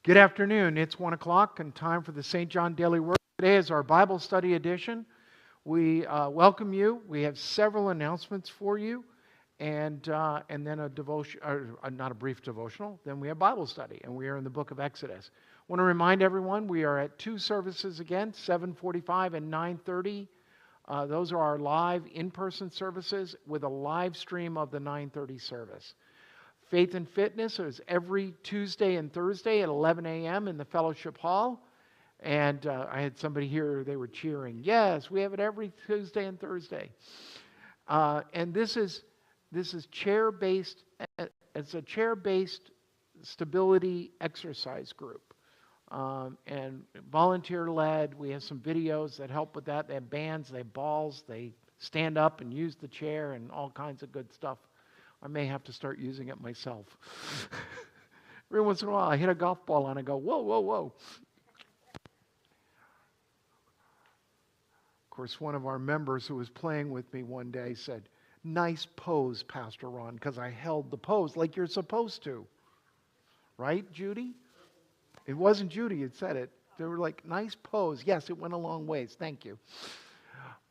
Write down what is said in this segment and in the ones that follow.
Good afternoon. It's 1 o'clock and time for the St. John Daily Word. Today is our Bible study edition. We welcome you. We have several announcements for you, and then a devotion, not a brief devotional. Then we have Bible study, and we are in the book of Exodus. I want to remind everyone we are at two services again, 7:45 and 9:30. Those are our live in-person services with a live stream of the 9:30 service. Faith and Fitness is every Tuesday and Thursday at 11 a.m. in the Fellowship Hall. And I had somebody here, they were cheering. Yes, we have it every Tuesday and Thursday. And this is chair-based. It's a chair-based stability exercise group. And volunteer-led. We have some videos that help with that. They have bands, they have balls, they stand up and use the chair and all kinds of good stuff. I may have to start using it myself. Every once in a while, I hit a golf ball and I go, whoa, whoa, whoa. Of course, one of our members who was playing with me one day said, "Nice pose, Pastor Ron," because I held the pose like you're supposed to. Right, Judy? It wasn't Judy that said it. They were like, "Nice pose." Yes, it went a long ways. Thank you.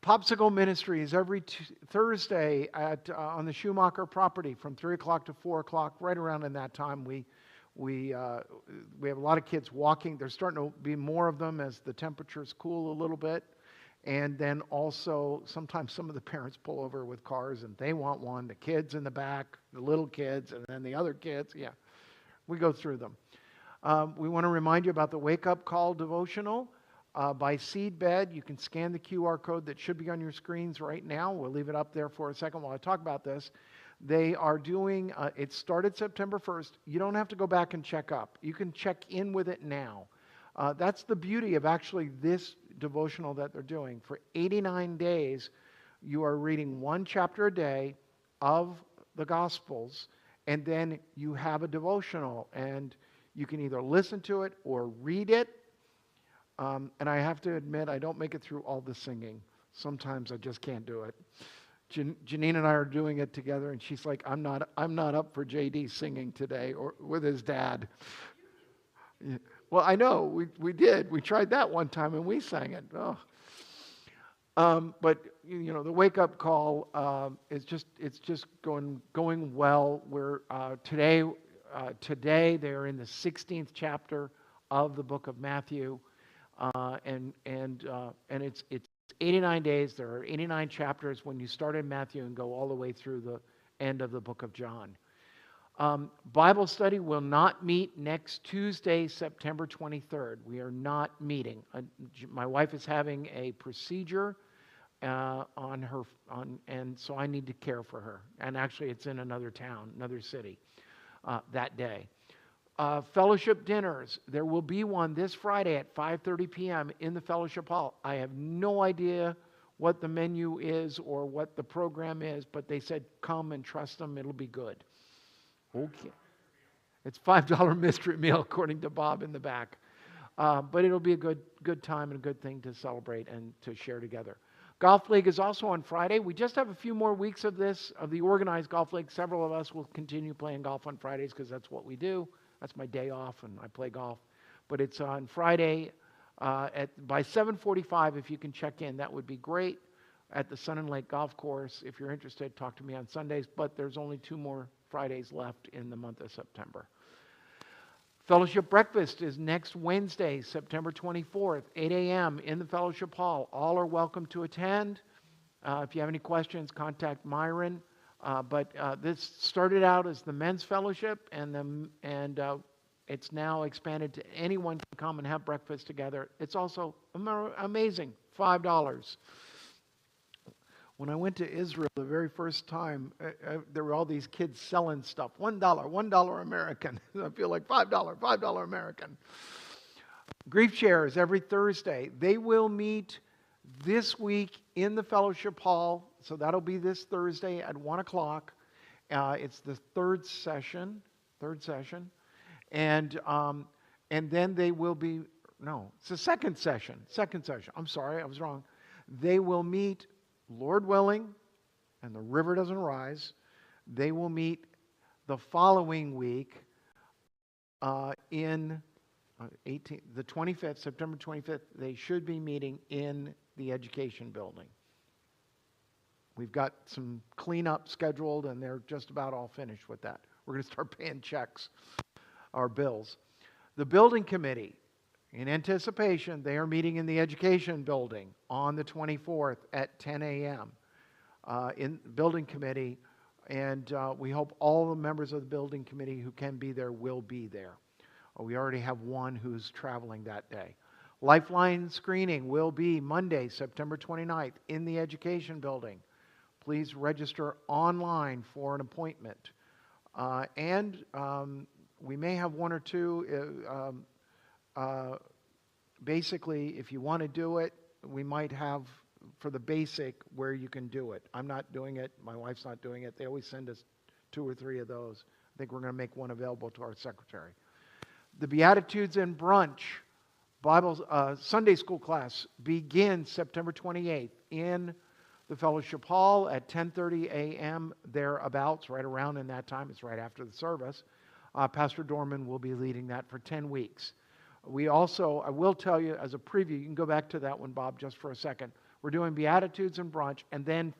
Popsicle Ministry is every Thursday on the Schumacher property from 3 o'clock to 4 o'clock. Right around in that time, we have a lot of kids walking. There's starting to be more of them as the temperatures cool a little bit. And then also, sometimes some of the parents pull over with cars and they want one. The kids in the back, the little kids, and then the other kids. Yeah, we go through them. We want to remind you about the Wake Up Call devotional. By Seedbed. You can scan the QR code that should be on your screens right now. We'll leave it up there for a second while I talk about this. They are doing, it started September 1st. You don't have to go back and check up. You can check in with it now. That's the beauty of actually this devotional that they're doing. For 89 days, you are reading one chapter a day of the Gospels, and then you have a devotional, and you can either listen to it or read it. And I have to admit, I don't make it through all the singing. Sometimes I just can't do it. Janine and I are doing it together, and she's like, I'm not up for JD singing today or with his dad. Yeah. Well, I know, we did. We tried that one time, and we sang it. Oh. But, you know, the wake-up call is just going well. We're today they're in the 16th chapter of the book of Matthew. And it's 89 days. There are 89 chapters when you start in Matthew and go all the way through the end of the book of John. Bible study will not meet next Tuesday, September 23rd. We are not meeting. My wife is having a procedure and so I need to care for her. And actually, it's in another town, another city, that day. Fellowship dinners. There will be one this Friday at 5:30 p.m. in the Fellowship Hall. I have no idea what the menu is or what the program is, but they said come and trust them. It'll be good. Okay. It's $5 mystery meal, according to Bob in the back. But it'll be a good time and a good thing to celebrate and to share together. Golf League is also on Friday. We just have a few more weeks of the organized Golf League. Several of us will continue playing golf on Fridays because that's what we do. That's my day off, and I play golf. But it's on Friday by 7:45. If you can check in, that would be great at the Sun and Lake Golf Course. If you're interested, talk to me on Sundays. But there's only 2 more Fridays left in the month of September. Fellowship Breakfast is next Wednesday, September 24th, 8 a.m. in the Fellowship Hall. All are welcome to attend. If you have any questions, contact Myron. But this started out as the men's fellowship, and it's now expanded to anyone can come and have breakfast together. It's also amazing, $5. When I went to Israel the very first time, there were all these kids selling stuff. $1 American. I feel like $5 American. Grief shares every Thursday. They will meet this week in the Fellowship Hall. So that'll be this Thursday at 1 o'clock. It's the third session. And then they will be, no, it's the second session. I'm sorry, I was wrong. They will meet, Lord willing, and the river doesn't rise, they will meet the following week in the 25th, September 25th, they should be meeting in the education building. We've got some cleanup scheduled, and they're just about all finished with that. We're going to start paying checks, our bills. The building committee, in anticipation, they are meeting in the education building on the 24th at 10 a.m. In the building committee, and we hope all the members of the building committee who can be there will be there. We already have one who's traveling that day. Lifeline screening will be Monday, September 29th in the education building. Please register online for an appointment. We may have one or two. Basically, if you want to do it, we might have for the basic where you can do it. I'm not doing it. My wife's not doing it. They always send us 2 or 3 of those. I think we're going to make one available to our secretary. The Beatitudes and Brunch Sunday school class begins September 28th in the fellowship hall at 10:30 a.m. thereabouts, right around in that time. It's right after the service. Pastor Dorman will be leading that for 10 weeks. We also, I will tell you as a preview, you can go back to that one, Bob, just for a second. We're doing Beatitudes and Brunch, and then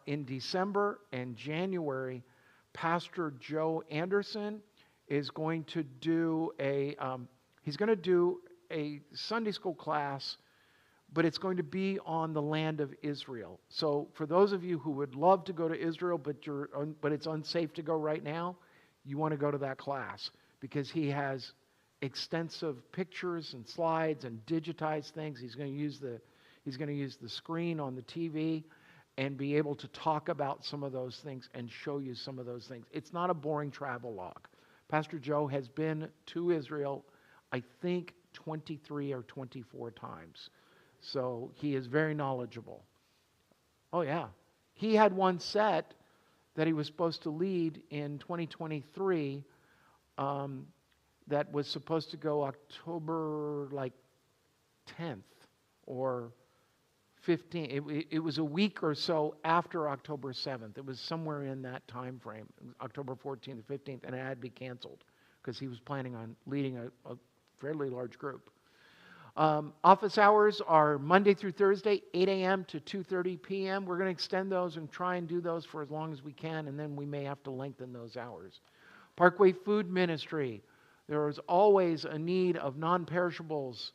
in December and January, Pastor Joe Anderson is going to do a Sunday school class, but it's going to be on the land of Israel. So for those of you who would love to go to Israel, but it's unsafe to go right now, you want to go to that class because he has extensive pictures and slides and digitized things. He's going to use the screen on the TV and be able to talk about some of those things and show you some of those things. It's not a boring travel log. Pastor Joe has been to Israel, I think, 23 or 24 times. So he is very knowledgeable. Oh, yeah. He had one set that he was supposed to lead in 2023 that was supposed to go October 10th or 15th. It was a week or so after October 7th. It was somewhere in that time frame, October 14th or 15th, and it had to be canceled because he was planning on leading a fairly large group. Office hours are Monday through Thursday, 8 a.m. to 2:30 p.m. We're going to extend those and try and do those for as long as we can, and then we may have to lengthen those hours. Parkway Food Ministry. There is always a need of non-perishables,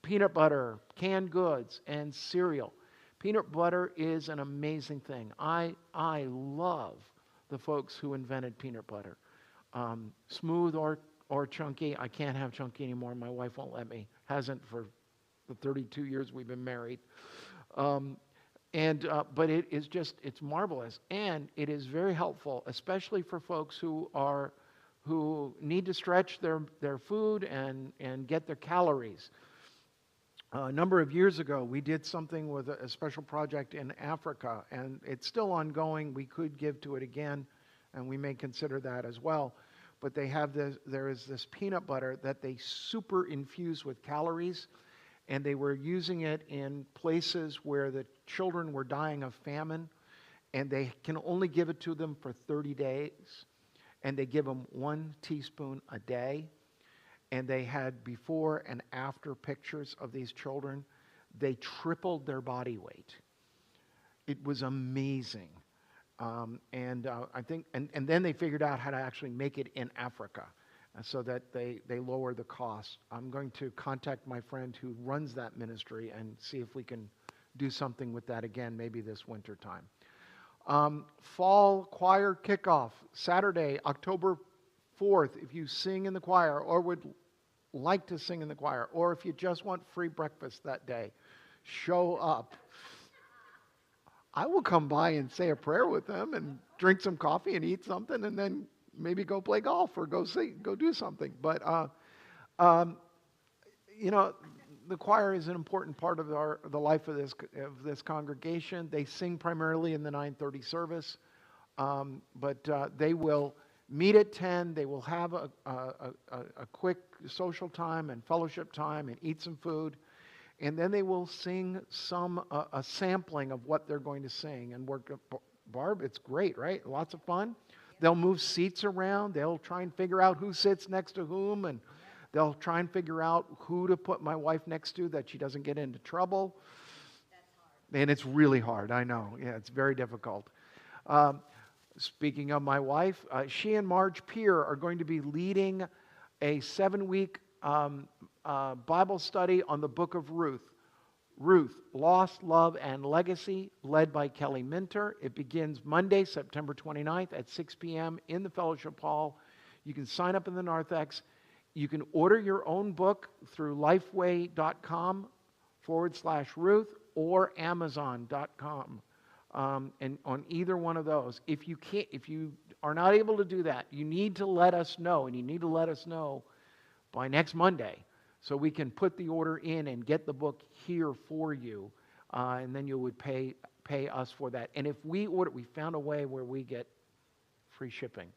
peanut butter, canned goods, and cereal. Peanut butter is an amazing thing. I love the folks who invented peanut butter. Smooth or chunky. I can't have chunky anymore. My wife won't let me. Hasn't for the 32 years we've been married. But it is it's marvelous. And it is very helpful, especially for folks who need to stretch their food and get their calories. A number of years ago, we did something with a special project in Africa, and it's still ongoing. We could give to it again, and we may consider that as well. But there is this peanut butter that they super infuse with calories, and they were using it in places where the children were dying of famine, and they can only give it to them for 30 days, and they give them 1 teaspoon a day. And they had before and after pictures of these children. They tripled their body weight. It was amazing. I think, and then they figured out how to actually make it in Africa so that they lower the cost. I'm going to contact my friend who runs that ministry and see if we can do something with that again, maybe this winter time. Fall choir kickoff, Saturday, October 4th. If you sing in the choir or would like to sing in the choir, or if you just want free breakfast that day, show up. I will come by and say a prayer with them and drink some coffee and eat something and then maybe go play golf or go do something. But, the choir is an important part of the life of this congregation. They sing primarily in the 9:30 service, but they will meet at 10. They will have a quick social time and fellowship time and eat some food. And then they will sing a sampling of what they're going to sing. And Barb, it's great, right? Lots of fun. They'll move seats around. They'll try and figure out who sits next to whom. And They'll try and figure out who to put my wife next to that she doesn't get into trouble. That's hard. And it's really hard, I know. Yeah, it's very difficult. Speaking of my wife, she and Marge Peer are going to be leading a 7-week Bible study on the book of Ruth. Ruth, Lost, Love, and Legacy, led by Kelly Minter. It begins Monday, September 29th at 6 p.m. in the Fellowship Hall. You can sign up in the narthex. You can order your own book through lifeway.com/Ruth or Amazon.com. And on either one of those. If you are not able to do that, you need to let us know, and you need to let us know by next Monday, so we can put the order in and get the book here for you, and then you would pay us for that. And if we order, we found a way where we get free shipping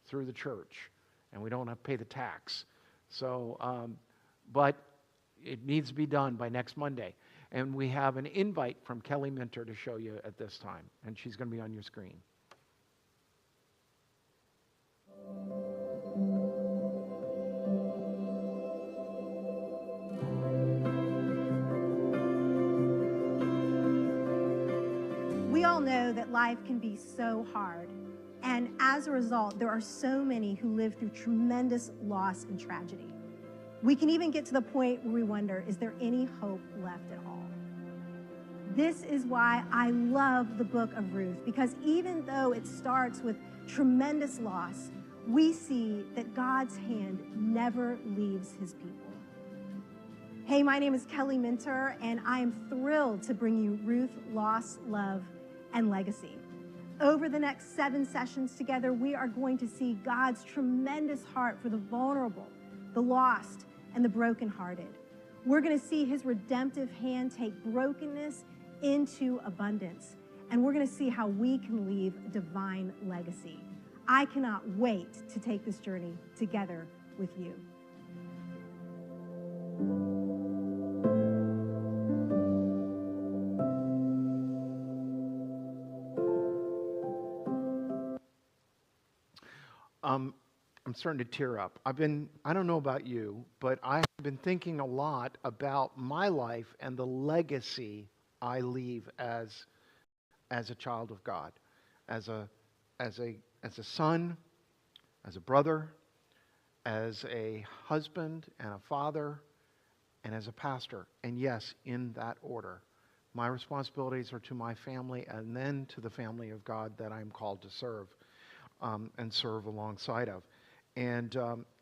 through the church, and we don't have to pay the tax. So, but it needs to be done by next Monday. And we have an invite from Kelly Minter to show you at this time, and she's going to be on your screen. We all know that life can be so hard. And as a result, there are so many who live through tremendous loss and tragedy. We can even get to the point where we wonder, is there any hope left at all? This is why I love the book of Ruth, because even though it starts with tremendous loss, we see that God's hand never leaves his people. Hey, my name is Kelly Minter, and I am thrilled to bring you Ruth, Loss, Love, and Legacy. Over the next 7 sessions together, we are going to see God's tremendous heart for the vulnerable, the lost, and the brokenhearted. We're going to see his redemptive hand take brokenness into abundance. And we're going to see how we can leave a divine legacy. I cannot wait to take this journey together with you. I'm starting to tear up. I don't know about you, but I've been thinking a lot about my life and the legacy I leave as a child of God, as a son, as a brother, as a husband and a father, and as a pastor. And yes, in that order. My responsibilities are to my family and then to the family of God that I'm called to serve and serve alongside of. And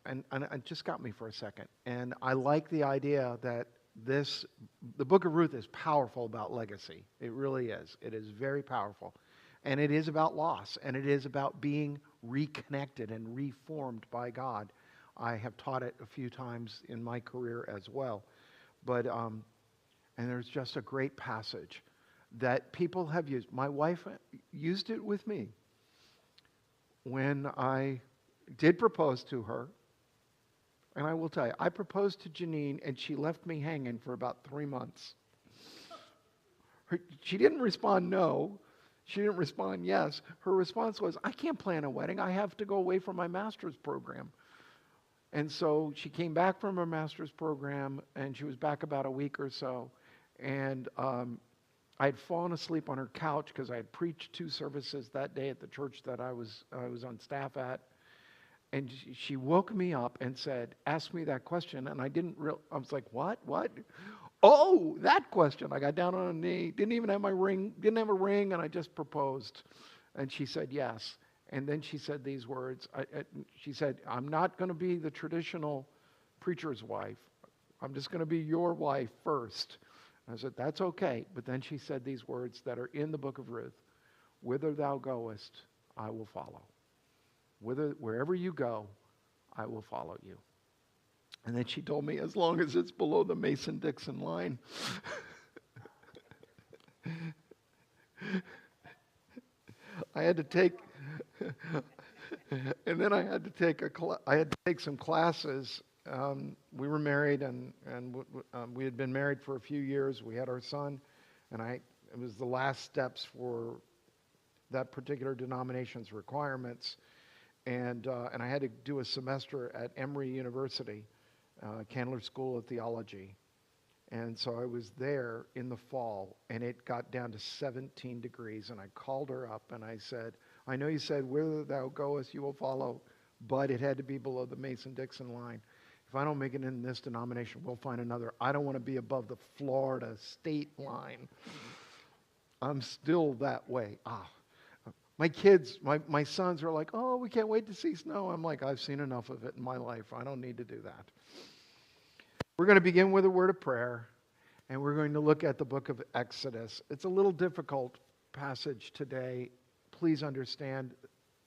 it just got me for a second. And I like the idea that the book of Ruth is powerful about legacy. It really is. It is very powerful. And it is about loss. And it is about being reconnected and reformed by God. I have taught it a few times in my career as well. But, and there's just a great passage that people have used. My wife used it with me when I did propose to her. And I will tell you, I proposed to Janine, and she left me hanging for about 3 months. She didn't respond no. She didn't respond yes. Her response was, I can't plan a wedding. I have to go away from my master's program. And so she came back from her master's program, and she was back about a week or so. And I had fallen asleep on her couch because I had preached 2 services that day at the church that I was on staff at. And she woke me up and said, ask me that question. And I was like, what? Oh, that question. I got down on a knee, didn't have a ring, and I just proposed. And she said, yes. And then she said these words. She said, I'm not going to be the traditional preacher's wife. I'm just going to be your wife first. And I said, that's okay. But then she said these words that are in the book of Ruth. Whither thou goest, I will follow. Wherever you go, I will follow you. And then she told me, as long as it's below the Mason-Dixon line. I had to take, and then I had to take some classes. We were married, and we had been married for a few years. We had our son, and it was the last steps for that particular denomination's requirements. And I had to do a semester at Emory University. Candler School of Theology. And so I was there in the fall, and it got down to 17 degrees. And I called her up, and I said, I know you said, whither thou goest, you will follow, but it had to be below the Mason-Dixon line. If I don't make it in this denomination, we'll find another. I don't want to be above the Florida state line. I'm still that way. My kids, my sons are like, oh, we can't wait to see snow. I'm like, I've seen enough of it in my life. I don't need to do that. We're going to begin with a word of prayer, and we're going to look at the book of Exodus. It's a little difficult passage today. Please understand,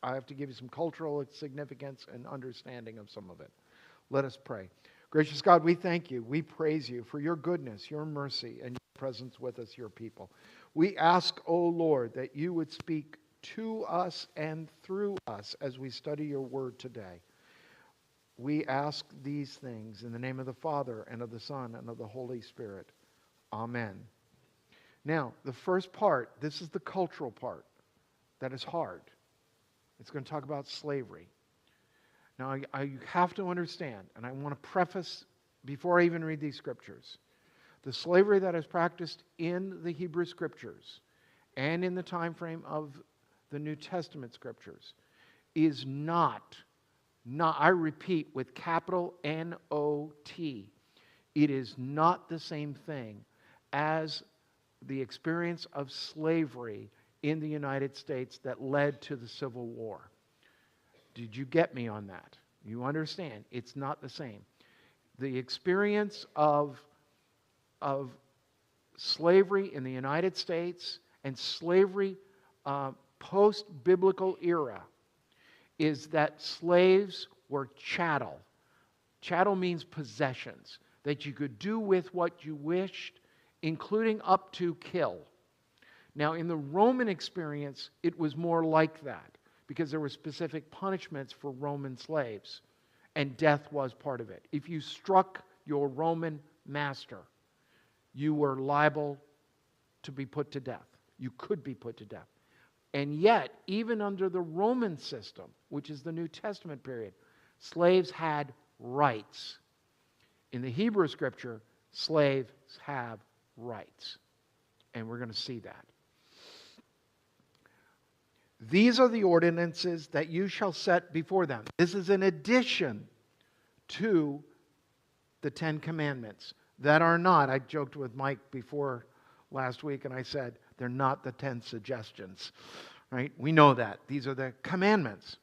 I have to give you some cultural significance and understanding of some of it. Let us pray. Gracious God, we thank you. We praise you for your goodness, your mercy, and your presence with us, your people. We ask, O Lord, that you would speak to us and through us as we study your word today. We ask these things in the name of the Father, and of the Son, and of the Holy Spirit. Amen. Now, the first part, this is the cultural part that is hard. It's going to talk about slavery. Now, I have to understand, and I want to preface before I even read these scriptures, the slavery that is practiced in the Hebrew scriptures and in the time frame of the New Testament scriptures is not, I repeat, with capital N-O-T, it is not the same thing as the experience of slavery in the United States that led to the Civil War. Did you get me on that? You understand, it's not the same. The experience of slavery in the United States and slavery post-biblical era is that slaves were chattel. Chattel means possessions, that you could do with what you wished, including up to kill. Now, in the Roman experience, it was more like that, because there were specific punishments for Roman slaves, and death was part of it. If you struck your Roman master, you were liable to be put to death. You could be put to death. And yet, even under the Roman system, which is the New Testament period, slaves had rights. In the Hebrew scripture, slaves have rights. And we're going to see that. These are the ordinances that you shall set before them. This is in addition to the 10 Commandments that are not. I joked with Mike before last week, and I said, they're not the 10 suggestions, right? We know that. These are the commandments.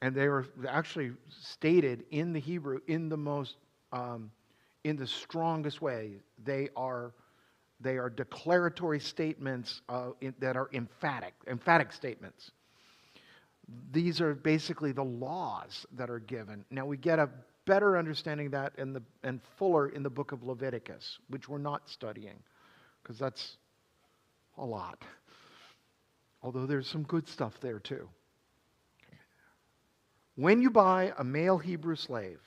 And they were actually stated in the Hebrew in the most, in the strongest way. They are declaratory statements that are emphatic statements. These are basically the laws that are given. Now we get a better understanding of that and fuller in the book of Leviticus, which we're not studying, because that's a lot. Although there's some good stuff there too. When you buy a male Hebrew slave,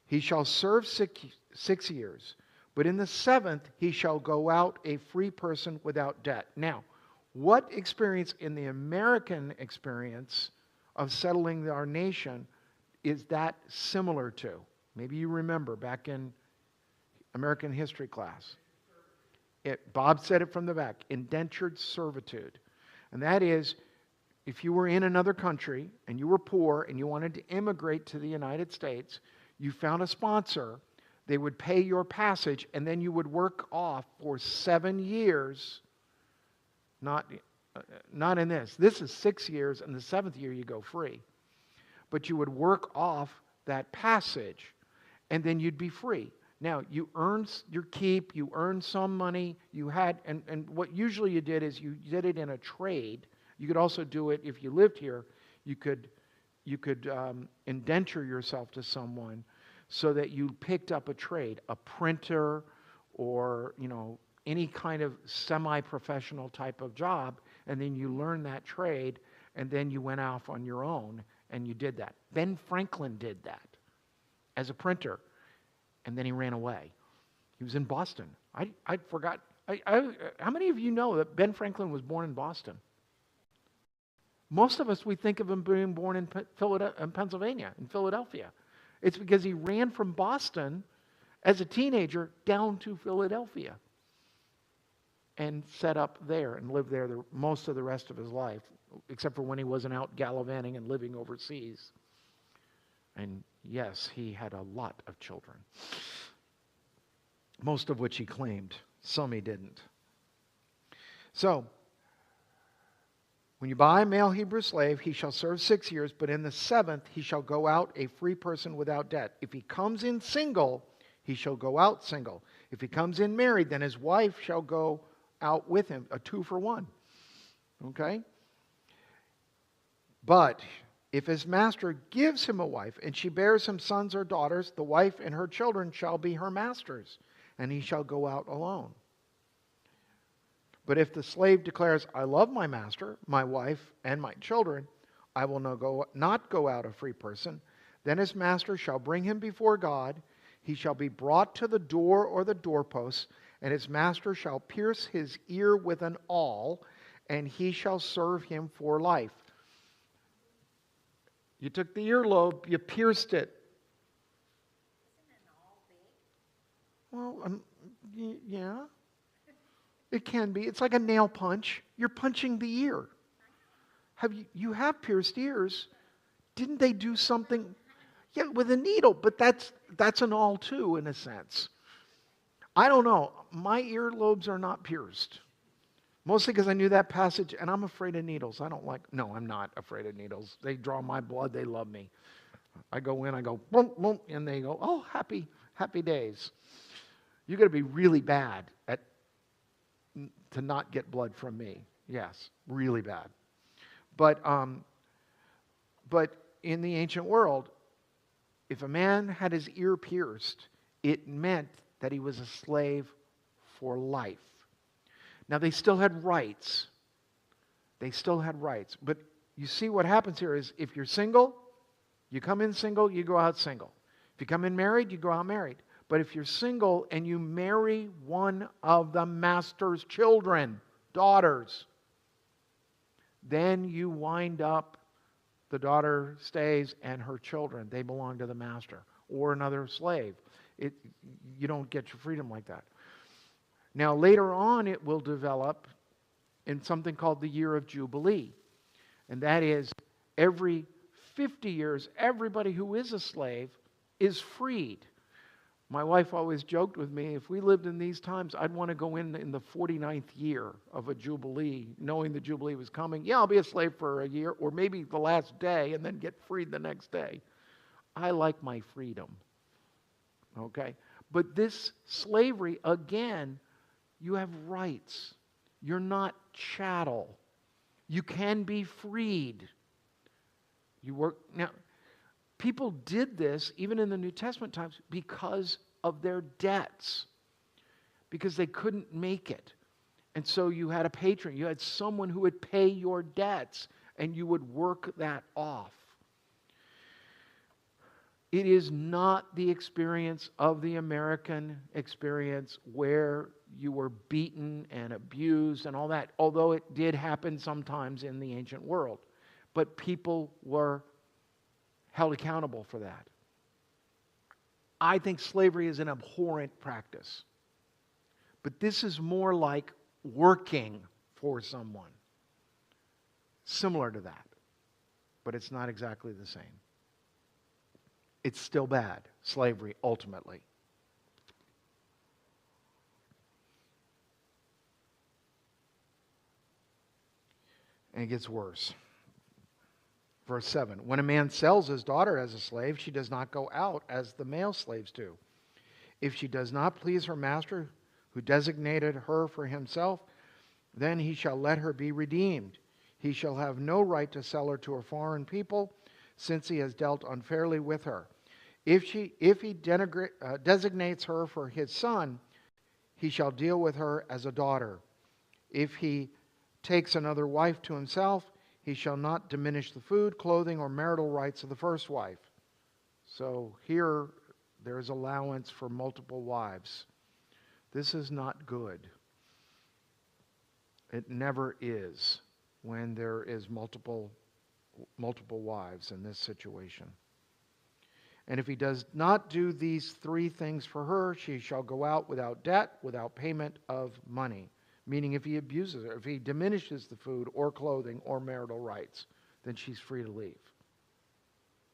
he shall serve 6 years, but in the 7th he shall go out a free person without debt. Now, what experience in the American experience of settling our nation is that similar to? Maybe you remember back in American history class. Bob said it from the back, indentured servitude. And that is, if you were in another country and you were poor and you wanted to immigrate to the United States, you found a sponsor, they would pay your passage, and then you would work off for 7 years. Not in this. This is 6 years, and the 7th year you go free. But you would work off that passage, and then you'd be free. Now, you earned your keep, you earned some money, you had, and what usually you did is you did it in a trade. You could also do it if you lived here. You could indenture yourself to someone so that you picked up a trade, a printer, or any kind of semi-professional type of job, and then you learned that trade, and then you went off on your own and you did that. Ben Franklin did that as a printer, and then he ran away. He was in Boston. I forgot. How many of you know that Ben Franklin was born in Boston? Most of us, we think of him being born in Pennsylvania, in Philadelphia. It's because he ran from Boston as a teenager down to Philadelphia and set up there and lived there most of the rest of his life, except for when he wasn't out gallivanting and living overseas. And yes, he had a lot of children, most of which he claimed. Some he didn't. So, when you buy a male Hebrew slave, he shall serve 6 years, but in the 7th he shall go out a free person without debt. If he comes in single, he shall go out single. If he comes in married, then his wife shall go out with him, a 2-for-1. Okay? But if his master gives him a wife, and she bears him sons or daughters, the wife and her children shall be her master's, and he shall go out alone. But if the slave declares, I love my master, my wife, and my children, I will not go out a free person, then his master shall bring him before God. He shall be brought to the door or the doorpost, and his master shall pierce his ear with an awl, and he shall serve him for life. You took the earlobe, you pierced it. Isn't an awl big? Well, yeah. It can be. It's like a nail punch. You're punching the ear. You have pierced ears. Didn't they do something? Yeah, with a needle, but that's an awl too, in a sense. I don't know. My earlobes are not pierced. Mostly because I knew that passage, and I'm afraid of needles. No, I'm not afraid of needles. They draw my blood. They love me. I go in, I go, boom, boom, and they go, oh, happy days. You've got to be really bad to not get blood from me. Yes, really bad. But in the ancient world, if a man had his ear pierced, it meant that he was a slave for life. Now, they still had rights. But you see what happens here is if you're single, you come in single, you go out single. If you come in married, you go out married. But if you're single and you marry one of the master's children, daughters, then you wind up, the daughter stays and her children, they belong to the master or another slave. You don't get your freedom like that. Now, later on, it will develop in something called the year of Jubilee. And that is every 50 years, everybody who is a slave is freed. My wife always joked with me, if we lived in these times, I'd want to go in the 49th year of a Jubilee, knowing the Jubilee was coming. Yeah, I'll be a slave for a year, or maybe the last day, and then get freed the next day. I like my freedom. Okay? But this slavery, again, you have rights. You're not chattel. You can be freed. You work. Now, people did this, even in the New Testament times, because of their debts. Because they couldn't make it. And so you had a patron. You had someone who would pay your debts, and you would work that off. It is not the experience of the American experience where you were beaten and abused and all that, although it did happen sometimes in the ancient world. But people were held accountable for that. I think slavery is an abhorrent practice. But this is more like working for someone. Similar to that. But it's not exactly the same. It's still bad, slavery, ultimately. And it gets worse. Verse 7, when a man sells his daughter as a slave, she does not go out as the male slaves do. If she does not please her master, who designated her for himself, then he shall let her be redeemed. He shall have no right to sell her to a foreign people, since he has dealt unfairly with her. If he designates her for his son, he shall deal with her as a daughter. If he takes another wife to himself, he shall not diminish the food, clothing, or marital rights of the first wife. So here there is allowance for multiple wives. This is not good. It never is when there is multiple wives in this situation. And if he does not do these 3 things for her, she shall go out without debt, without payment of money. Meaning if he abuses her, if he diminishes the food or clothing or marital rights, then she's free to leave.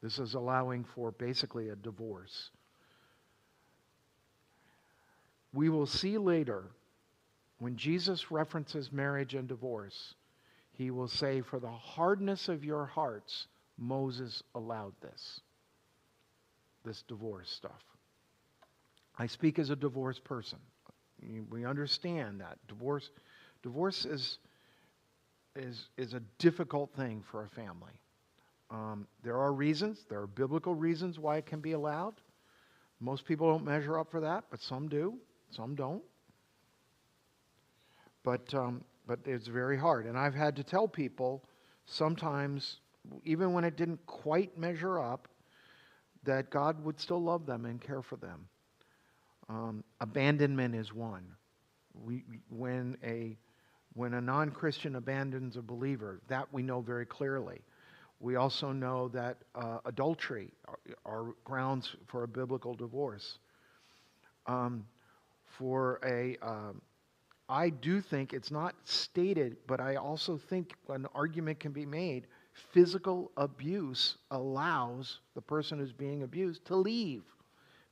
This is allowing for basically a divorce. We will see later, when Jesus references marriage and divorce, he will say, for the hardness of your hearts, Moses allowed this divorce stuff. I speak as a divorced person. We understand that. Divorce is a difficult thing for a family. There are reasons, there are biblical reasons why it can be allowed. Most people don't measure up for that, but some do, some don't. But it's very hard. And I've had to tell people sometimes, even when it didn't quite measure up, that God would still love them and care for them. Abandonment is one. When a non-Christian abandons a believer, that we know very clearly. We also know that adultery are grounds for a biblical divorce. I do think it's not stated, but I also think an argument can be made. Physical abuse allows the person who's being abused to leave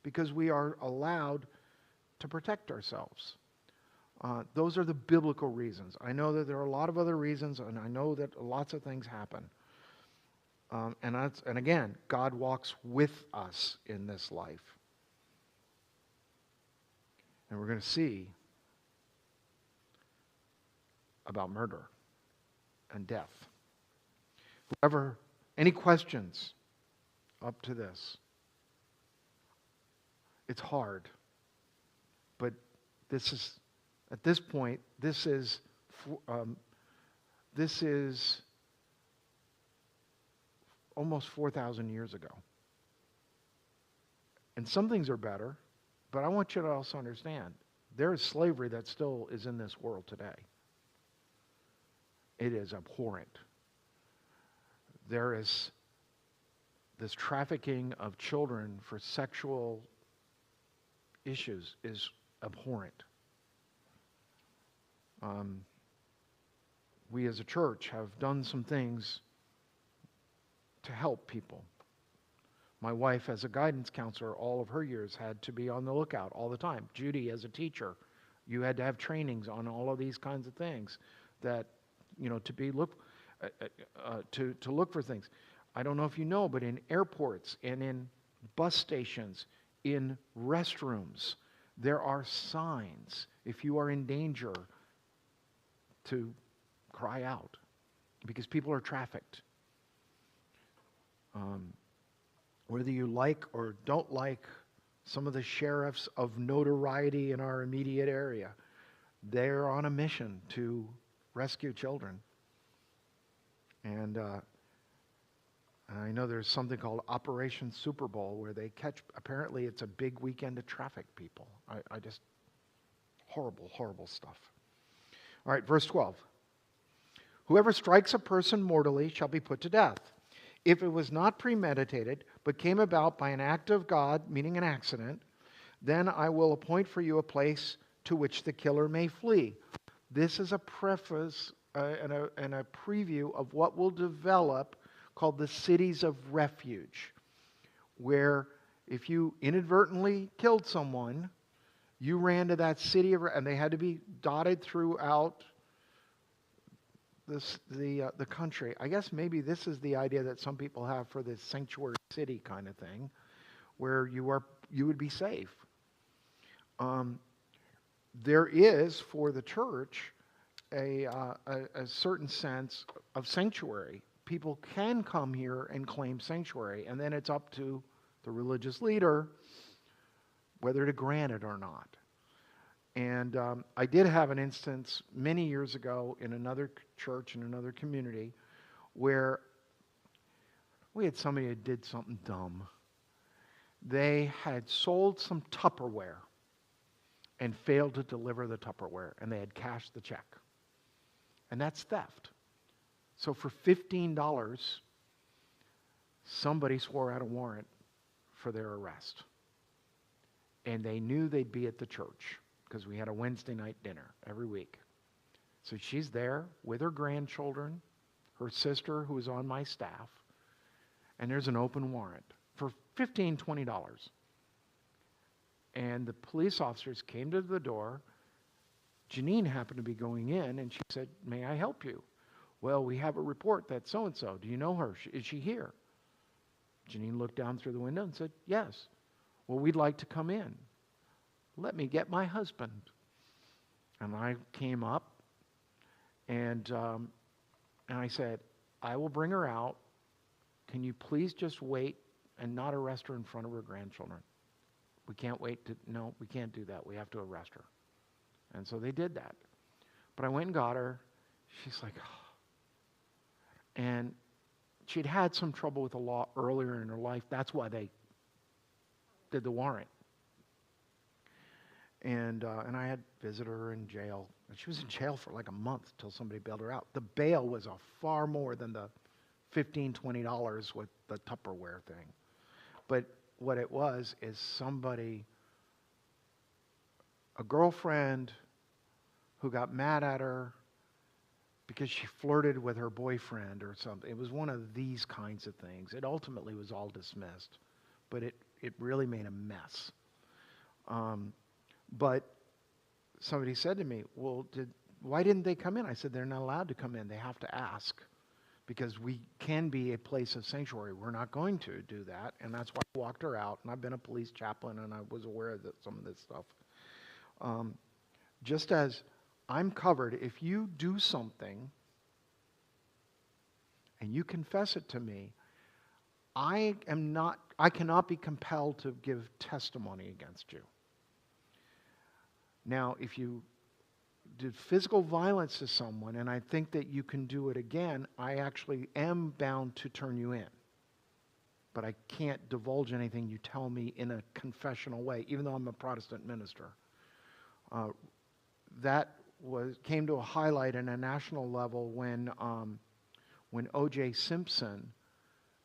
because we are allowed to protect ourselves. Those are the biblical reasons. I know that there are a lot of other reasons, and I know that lots of things happen. And again, God walks with us in this life. And we're going to see about murder and death. Whoever, any questions up to this? It's hard. But this is, at this point, this is almost 4,000 years ago. And some things are better, but I want you to also understand, there is slavery that still is in this world today. It is abhorrent. There is this trafficking of children for sexual issues is abhorrent. We as a church have done some things to help people. My wife, as a guidance counselor, all of her years had to be on the lookout all the time. Judy, as a teacher, you had to have trainings on all of these kinds of things that, to look for things. I don't know if you know, but in airports and in bus stations, in restrooms, there are signs. If you are in danger, to cry out, because people are trafficked. Whether you like or don't like some of the sheriffs of notoriety in our immediate area, they're on a mission to rescue children. And I know there's something called Operation Super Bowl where they catch, apparently it's a big weekend to traffic people. I just, horrible, horrible stuff. All right, verse 12. Whoever strikes a person mortally shall be put to death. If it was not premeditated, but came about by an act of God, meaning an accident, then I will appoint for you a place to which the killer may flee. This is a preface and a preview of what will develop called the cities of refuge, where if you inadvertently killed someone, you ran to that city and they had to be dotted throughout the country. I guess maybe this is the idea that some people have for this sanctuary city kind of thing, where you would be safe. There is for the church a certain sense of sanctuary. People can come here and claim sanctuary, and then it's up to the religious leader whether to grant it or not. And I did have an instance many years ago in another church, in another community, where we had somebody that did something dumb. They had sold some Tupperware and failed to deliver the Tupperware, and they had cashed the check. And that's theft. So for $15, somebody swore out a warrant for their arrest. And they knew they'd be at the church because we had a Wednesday night dinner every week. So she's there with her grandchildren, her sister who is on my staff, and there's an open warrant for $15, $20. And the police officers came to the door. Janine happened to be going in, and she said, "May I help you?" "Well, we have a report that so-and-so. Do you know her? Is she here?" Janine looked down through the window and said, "Yes." "Well, we'd like to come in." "Let me get my husband." And I came up, and I said, "I will bring her out. Can you please just wait and not arrest her in front of her grandchildren? We can't wait to, no, we can't do that. We have to arrest her." And so they did that. But I went and got her. She's like, oh. And she'd had some trouble with the law earlier in her life. That's why they did the warrant. And I had visited her in jail. And she was in jail for like a month till somebody bailed her out. The bail was a far more than the $15, $20 with the Tupperware thing. But what it was is somebody, a girlfriend who got mad at her because she flirted with her boyfriend or something. It was one of these kinds of things. It ultimately was all dismissed, but it really made a mess. But somebody said to me, "Well, why didn't they come in?" I said, "They're not allowed to come in. They have to ask because we can be a place of sanctuary. We're not going to do that." And that's why I walked her out. And I've been a police chaplain, and I was aware of some of this stuff. Just as I'm covered, if you do something and you confess it to me, I cannot be compelled to give testimony against you. Now, if you did physical violence to someone and I think that you can do it again, I actually am bound to turn you in. But I can't divulge anything you tell me in a confessional way, even though I'm a Protestant minister. That came to a highlight in a national level when O.J. Simpson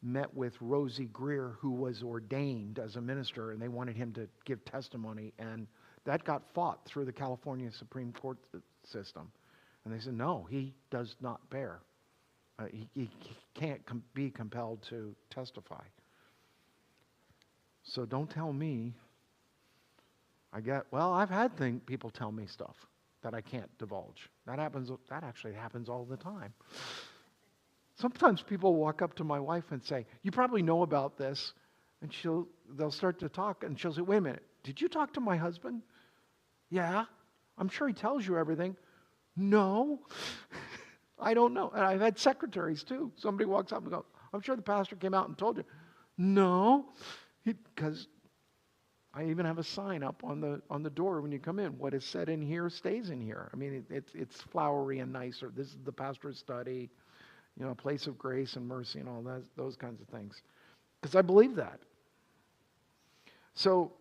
met with Rosie Greer, who was ordained as a minister, and they wanted him to give testimony, and that got fought through the California Supreme Court system. And they said, no, he does not bear. He can't be compelled to testify. So don't tell me. I've had people tell me stuff that I can't divulge. That actually happens all the time. Sometimes people walk up to my wife and say, "You probably know about this." And they'll start to talk, and she'll say, "Wait a minute, did you talk to my husband?" "Yeah, I'm sure he tells you everything." "No, I don't know." And I've had secretaries too. Somebody walks up and goes, "I'm sure the pastor came out and told you." "No," because I even have a sign up on the door when you come in. What is said in here stays in here. I mean, it's flowery and nicer. This is the pastor's study, a place of grace and mercy and all those kinds of things. Because I believe that. So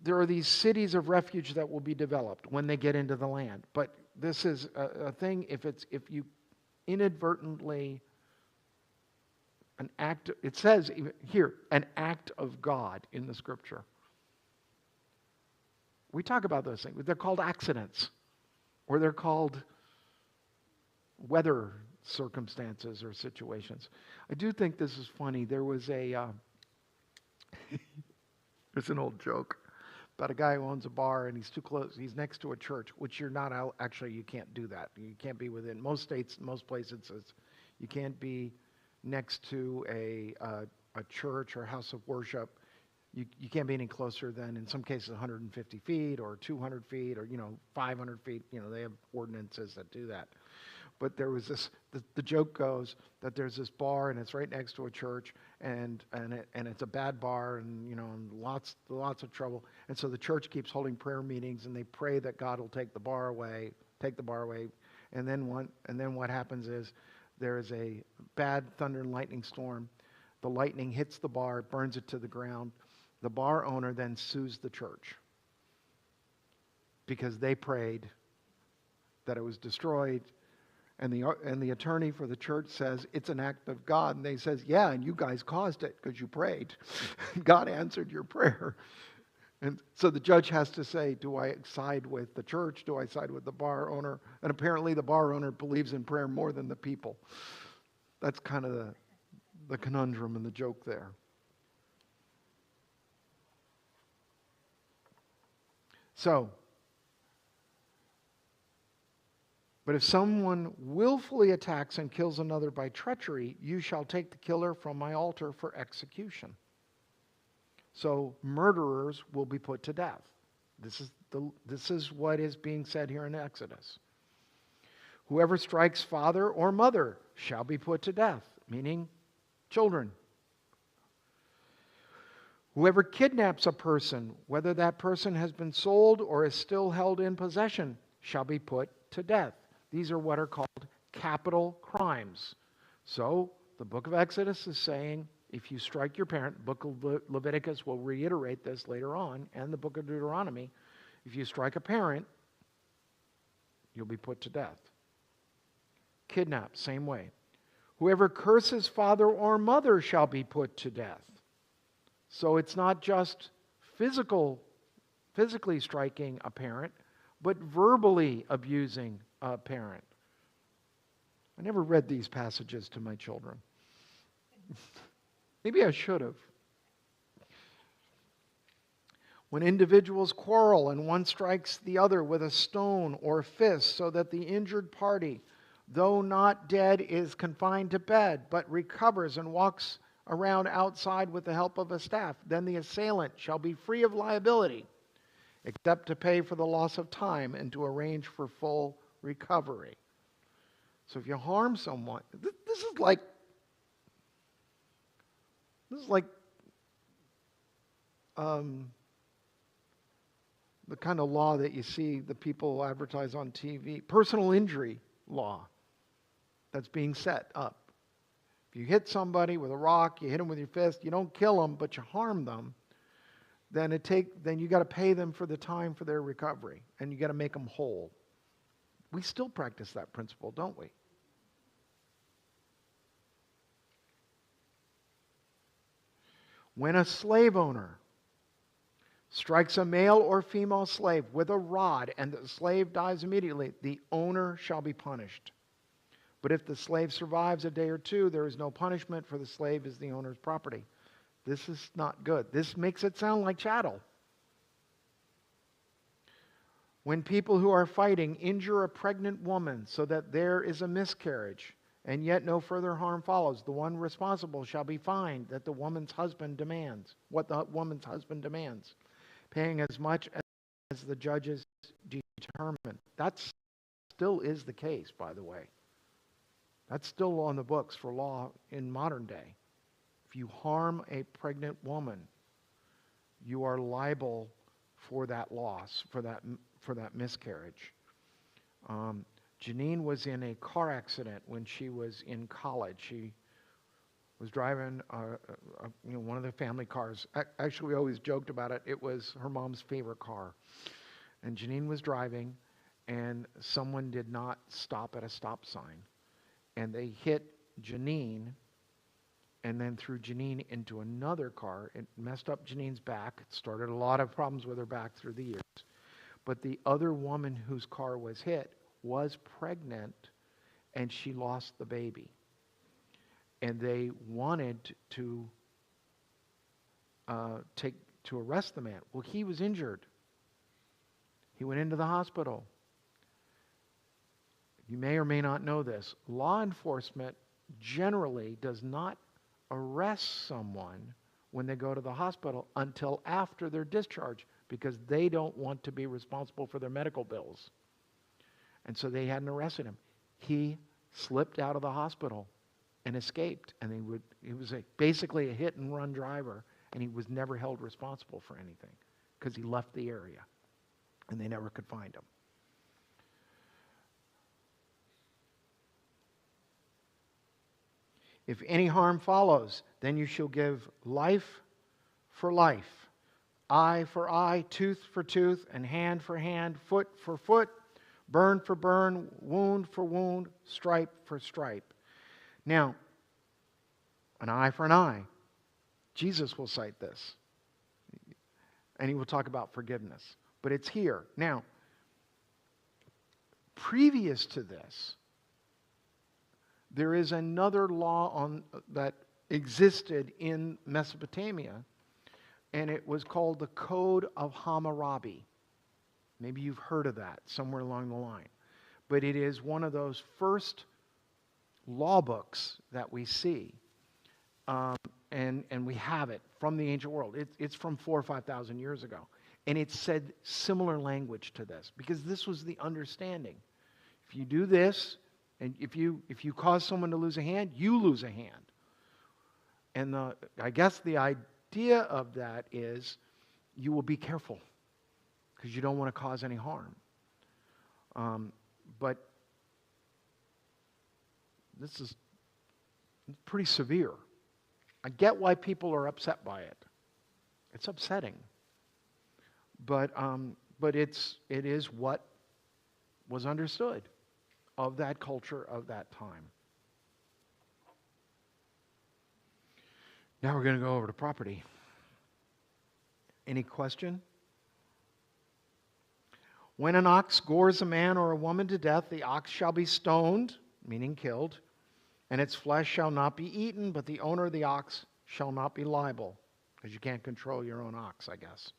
there are these cities of refuge that will be developed when they get into the land. But this is a thing, if you inadvertently, it says here, an act of God in the scripture. We talk about those things. They're called accidents, or they're called weather circumstances or situations. I do think this is funny. There was there's an old joke about a guy who owns a bar and he's too close. He's next to a church, which you're not actually. You can't do that. You can't be within most states, most places. You can't be next to a church or house of worship. You can't be any closer than, in some cases, 150 feet or 200 feet or 500 feet. They have ordinances that do that. But there was this. The joke goes that there's this bar and it's right next to a church and it's a bad bar and lots of trouble. And so the church keeps holding prayer meetings and they pray that God will take the bar away. And then what happens is there is a bad thunder and lightning storm. The lightning hits the bar, burns it to the ground. The bar owner then sues the church because they prayed that it was destroyed. And the attorney for the church says, it's an act of God. And they says, yeah, and you guys caused it because you prayed. God answered your prayer. And so the judge has to say, do I side with the church? Do I side with the bar owner? And apparently the bar owner believes in prayer more than the people. That's kind of the conundrum and the joke there. So, but if someone willfully attacks and kills another by treachery, you shall take the killer from my altar for execution. So murderers will be put to death. This is what is being said here in Exodus. Whoever strikes father or mother shall be put to death, meaning children. Whoever kidnaps a person, whether that person has been sold or is still held in possession, shall be put to death. These are what are called capital crimes. So the book of Exodus is saying, if you strike your parent, the book of Leviticus will reiterate this later on, and the book of Deuteronomy, if you strike a parent, you'll be put to death. Kidnap, same way. Whoever curses father or mother shall be put to death. So it's not just physically striking a parent, but verbally abusing a parent. I never read these passages to my children. Maybe I should have. When individuals quarrel and one strikes the other with a stone or fist so that the injured party, though not dead, is confined to bed, but recovers and walks around outside with the help of a staff, then the assailant shall be free of liability, except to pay for the loss of time and to arrange for full recovery. So if you harm someone, this is like the kind of law that you see the people advertise on TV, personal injury law that's being set up. If you hit somebody with a rock, you hit them with your fist, you don't kill them, but you harm them, then you got to pay them for the time for their recovery, and you got to make them whole. We still practice that principle, don't we? When a slave owner strikes a male or female slave with a rod and the slave dies immediately, the owner shall be punished. But if the slave survives a day or two, there is no punishment, for the slave is the owner's property. This is not good. This makes it sound like chattel. When people who are fighting injure a pregnant woman so that there is a miscarriage, and yet no further harm follows, the one responsible shall be fined what the woman's husband demands, paying as much as the judges determine. That still is the case, by the way. That's still on the books for law in modern day. If you harm a pregnant woman, you are liable for that loss, for that miscarriage. Janine was in a car accident when she was in college. She was driving one of the family cars. Actually, we always joked about it. It was her mom's favorite car. And Janine was driving, and someone did not stop at a stop sign. And they hit Janine and then threw Janine into another car. It messed up Janine's back. It started a lot of problems with her back through the years. But the other woman whose car was hit was pregnant, and she lost the baby. And they wanted to arrest the man. Well, he was injured. He went into the hospital. You may or may not know this. Law enforcement generally does not arrest someone when they go to the hospital until after their discharge, because they don't want to be responsible for their medical bills. And so they hadn't arrested him. He slipped out of the hospital and escaped. And he was basically a hit-and-run driver, and he was never held responsible for anything because he left the area, and they never could find him. If any harm follows, then you shall give life for life, eye for eye, tooth for tooth, and hand for hand, foot for foot, Burn for burn, wound for wound, stripe for stripe. Now, an eye for an eye. Jesus will cite this. And he will talk about forgiveness. But it's here. Now, previous to this, there is another law that existed in Mesopotamia, and it was called the Code of Hammurabi. Maybe you've heard of that somewhere along the line. But it is one of those first law books that we see. And we have it from the ancient world. It's from 4,000 or 5,000 years ago. And it said similar language to this, because this was the understanding. If you do this, and if you cause someone to lose a hand, you lose a hand. And I guess the idea of that is you will be careful, because you don't want to cause any harm. But this is pretty severe. I get why people are upset by it. It's upsetting. But it is what was understood of that culture of that time. Now we're going to go over to property. Any question? When an ox gores a man or a woman to death, the ox shall be stoned, meaning killed, and its flesh shall not be eaten, but the owner of the ox shall not be liable, because you can't control your own ox, I guess.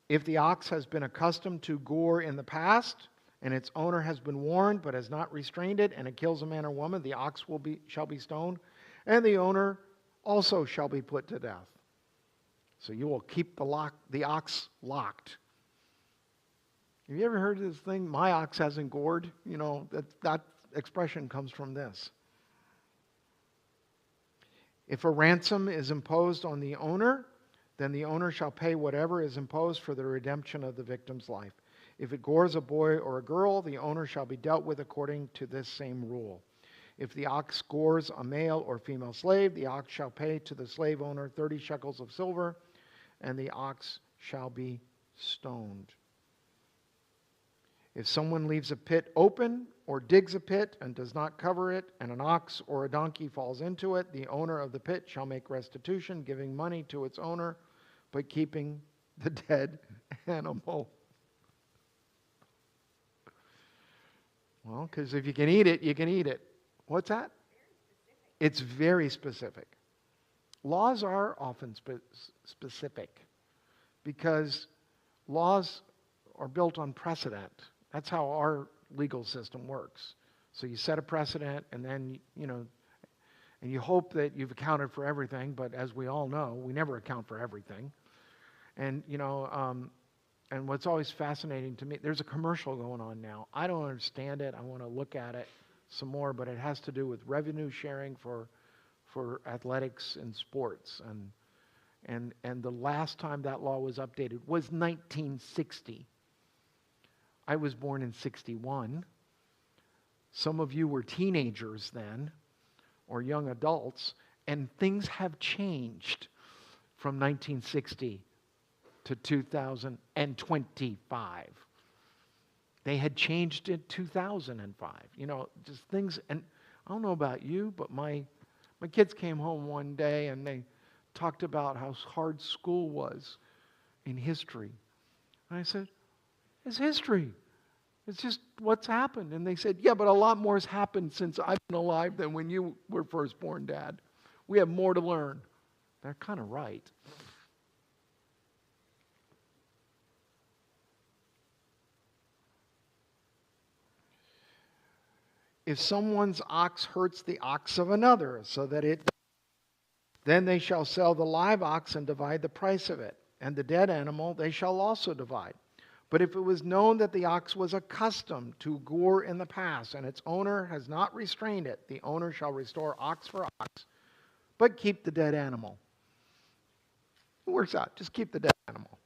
If the ox has been accustomed to gore in the past, and its owner has been warned but has not restrained it, and it kills a man or woman, the ox shall be stoned, and the owner also shall be put to death. So you will keep the ox locked. Have you ever heard of this thing, my ox hasn't gored? You know, that expression comes from this. If a ransom is imposed on the owner, then the owner shall pay whatever is imposed for the redemption of the victim's life. If it gores a boy or a girl, the owner shall be dealt with according to this same rule. If the ox gores a male or female slave, the ox shall pay to the slave owner 30 shekels of silver, and the ox shall be stoned. If someone leaves a pit open or digs a pit and does not cover it, and an ox or a donkey falls into it, the owner of the pit shall make restitution, giving money to its owner, but keeping the dead animal. Well, because if you can eat it, you can eat it. What's that? It's very specific. Laws are often specific because laws are built on precedent. That's how our legal system works. So you set a precedent, and then, and you hope that you've accounted for everything, but as we all know, we never account for everything. And, and what's always fascinating to me, there's a commercial going on now. I don't understand it. I want to look at it some more, but it has to do with revenue sharing for athletics and sports. And the last time that law was updated was 1960. I was born in 61. Some of you were teenagers then, or young adults, and things have changed from 1960 to 2025. They had changed in 2005. Just things, and I don't know about you, but my kids came home one day and they talked about how hard school was in history. And I said, it's history. It's just what's happened. And they said, yeah, but a lot more has happened since I've been alive than when you were first born, Dad. We have more to learn. They're kind of right. If someone's ox hurts the ox of another, so that then they shall sell the live ox and divide the price of it, and the dead animal they shall also divide. But if it was known that the ox was accustomed to gore in the past, and its owner has not restrained it, the owner shall restore ox for ox, but keep the dead animal. It works out. Just keep the dead animal.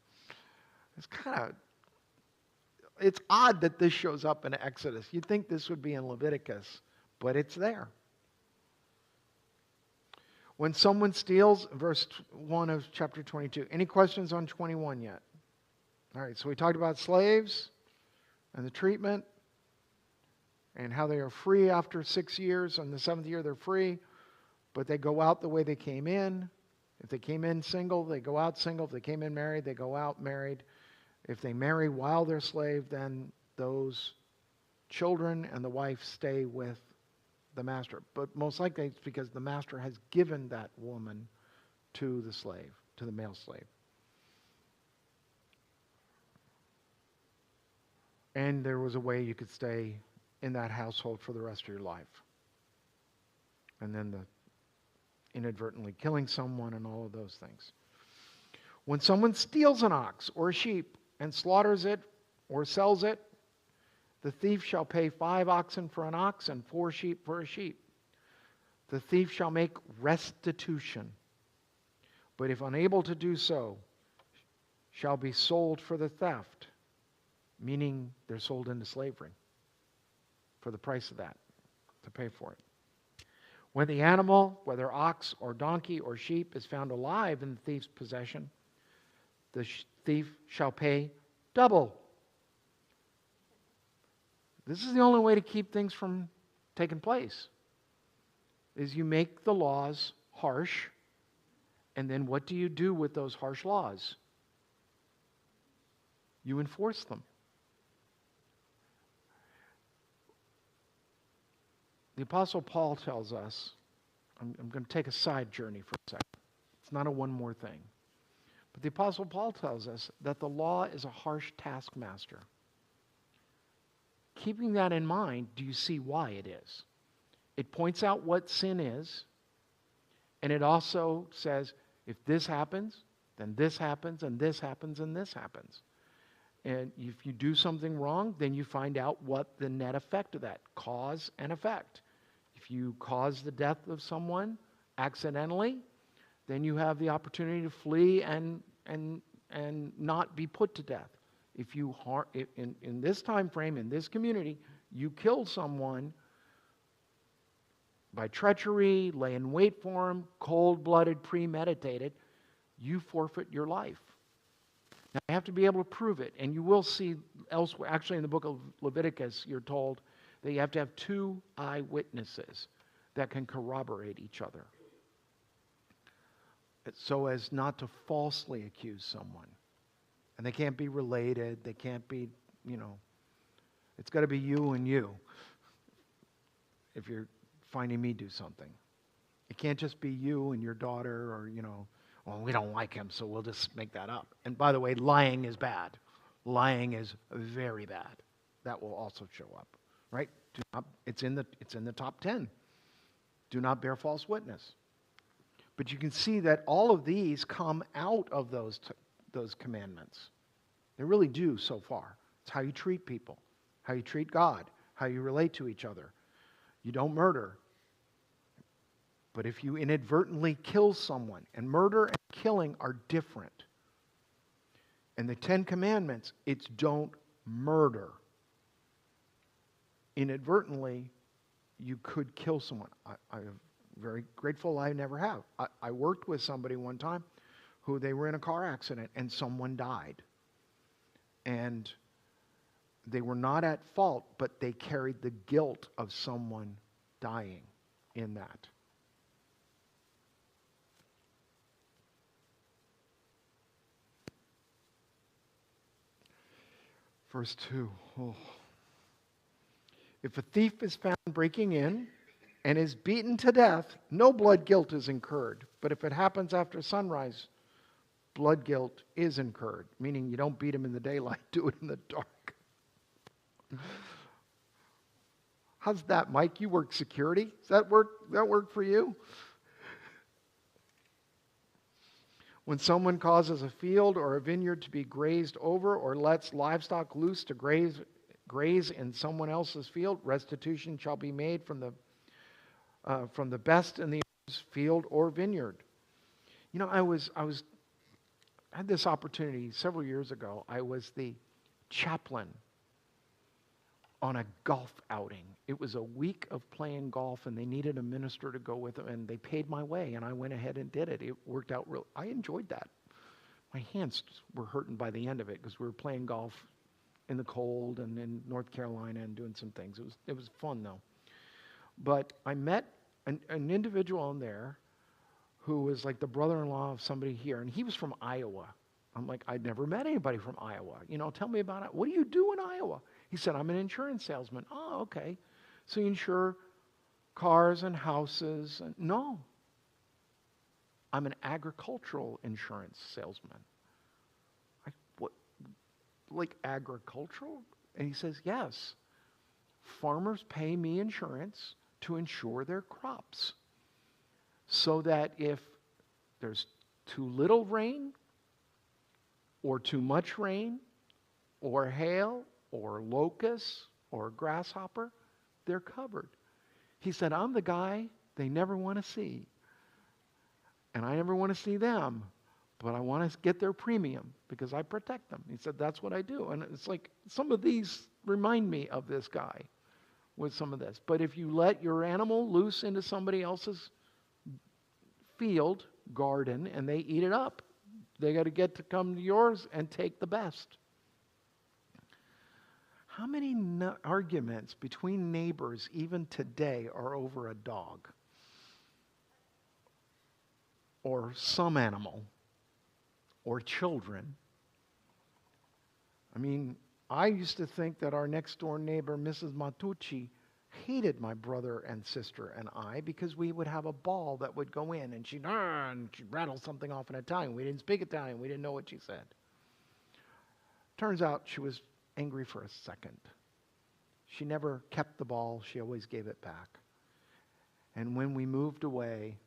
It's odd that this shows up in Exodus. You'd think this would be in Leviticus, but it's there. When someone steals, verse 1 of chapter 22. Any questions on 21 yet? All right, so we talked about slaves. and the treatment, and how they are free after 6 years. On the 7th year, they're free, but they go out the way they came in. If they came in single, they go out single. If they came in married, they go out married. If they marry while they're slave, then those children and the wife stay with the master. But most likely it's because the master has given that woman to the slave, to the male slave. And there was a way you could stay in that household for the rest of your life. And then the inadvertently killing someone and all of those things. When someone steals an ox or a sheep and slaughters it or sells it, the thief shall pay 5 oxen for an ox and 4 sheep for a sheep. The thief shall make restitution, but if unable to do so, shall be sold for the theft, meaning they're sold into slavery for the price of that, to pay for it. When the animal, whether ox or donkey or sheep, is found alive in the thief's possession, the thief shall pay double. This is the only way to keep things from taking place, is you make the laws harsh, and then what do you do with those harsh laws? You enforce them. The Apostle Paul tells us, I'm going to take a side journey for a second. It's not a one more thing. But the Apostle Paul tells us that the law is a harsh taskmaster. Keeping that in mind, do you see why it is? It points out what sin is, and it also says, if this happens, then this happens, and this happens, and this happens. And if you do something wrong, then you find out what the net effect of that, cause and effect. If you cause the death of someone accidentally, then you have the opportunity to flee and not be put to death. If you in this time frame, in this community, you kill someone by treachery, lay in wait for him, cold-blooded, premeditated, you forfeit your life. Now, you have to be able to prove it, and you will see elsewhere, actually in the book of Leviticus, you're told that you have to have 2 eyewitnesses that can corroborate each other, so as not to falsely accuse someone. And they can't be related, they can't be, it's got to be you and you if you're finding me do something. It can't just be you and your daughter or, well, we don't like him, so we'll just make that up. And by the way, lying is bad. Lying is very bad. That will also show up, right? It's in the top 10. Do not bear false witness. But you can see that all of these come out of those commandments. They really do so far. It's how you treat people, how you treat God, how you relate to each other. You don't murder. But if you inadvertently kill someone, and murder and killing are different. And the 10 Commandments, it's don't murder. Inadvertently, you could kill someone. I'm very grateful I never have. I worked with somebody one time who they were in a car accident and someone died. And they were not at fault, but they carried the guilt of someone dying in that. Verse 2. Oh. If a thief is found breaking in and is beaten to death, no blood guilt is incurred. But if it happens after sunrise, blood guilt is incurred. Meaning you don't beat him in the daylight, do it in the dark. How's that, Mike? You work security. Does that work for you? When someone causes a field or a vineyard to be grazed over or lets livestock loose to graze in someone else's field, restitution shall be made from the best in the field or vineyard. I had this opportunity several years ago. I was the chaplain on a golf outing. It was a week of playing golf, and they needed a minister to go with them, and they paid my way, and I went ahead and did it. It worked out I enjoyed that. My hands were hurting by the end of it because we were playing golf in the cold and in North Carolina and doing some things. It was fun though. But I met an individual in there who was like the brother-in-law of somebody here, and he was from Iowa. I'm like, I'd never met anybody from Iowa. Tell me about it. What do you do in Iowa? He said, I'm an insurance salesman. Oh, okay. So you insure cars and houses? No. I'm an agricultural insurance salesman. What? Like agricultural? And he says, yes. Farmers pay me insurance to insure their crops, so that if there's too little rain or too much rain or hail or locusts or grasshopper, they're covered. He said, I'm the guy they never want to see. And I never want to see them, but I want to get their premium because I protect them. He said, that's what I do. And it's like some of these remind me of this guy with some of this. But if you let your animal loose into somebody else's field, garden, and they eat it up, they got to get to come to yours and take the best. How many arguments between neighbors even today are over a dog or some animal or children? I mean, I used to think that our next door neighbor, Mrs. Matucci, hated my brother and sister and I because we would have a ball that would go in and she'd rattle something off in Italian. We didn't speak Italian. We didn't know what she said. Turns out she was angry for a second. She never kept the ball. She always gave it back. And when we moved away,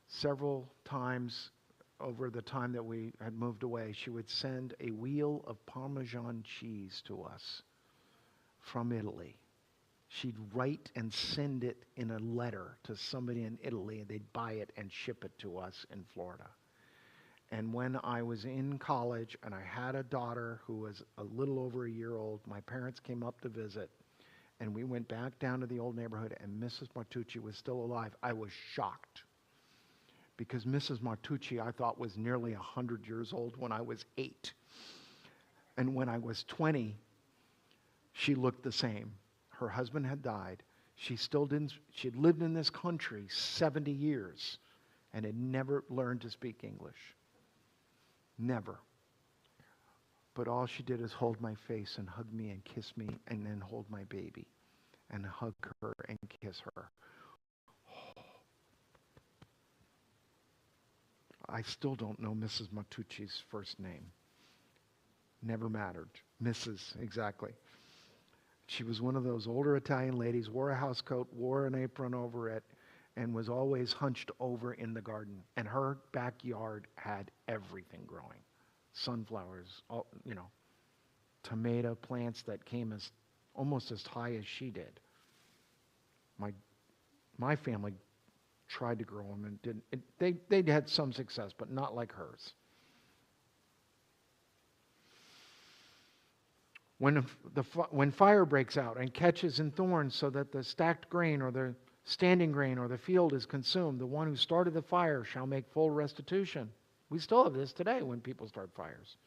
several times over the time that we had moved away, she would send a wheel of Parmesan cheese to us from Italy. She'd write and send it in a letter to somebody in Italy, and they'd buy it and ship it to us in Florida. And when I was in college and I had a daughter who was a little over a year old, my parents came up to visit, and we went back down to the old neighborhood, and Mrs. Martucci was still alive. I was shocked, because Mrs. Martucci, I thought, was nearly 100 years old when I was 8. And when I was 20, she looked the same. Her husband had died. She had lived in this country 70 years and had never learned to speak English. Never. But all she did is hold my face and hug me and kiss me and then hold my baby and hug her and kiss her. I still don't know Mrs. Matucci's first name. Never mattered. Mrs., exactly. She was one of those older Italian ladies, wore a house coat, wore an apron over it, and was always hunched over in the garden. And her backyard had everything growing. Sunflowers, tomato plants that came almost as high as she did. My family tried to grow them and didn't. They had some success, but not like hers. When fire breaks out and catches in thorns so that the stacked grain or the standing grain or the field is consumed, the one who started the fire shall make full restitution. We still have this today when people start fires.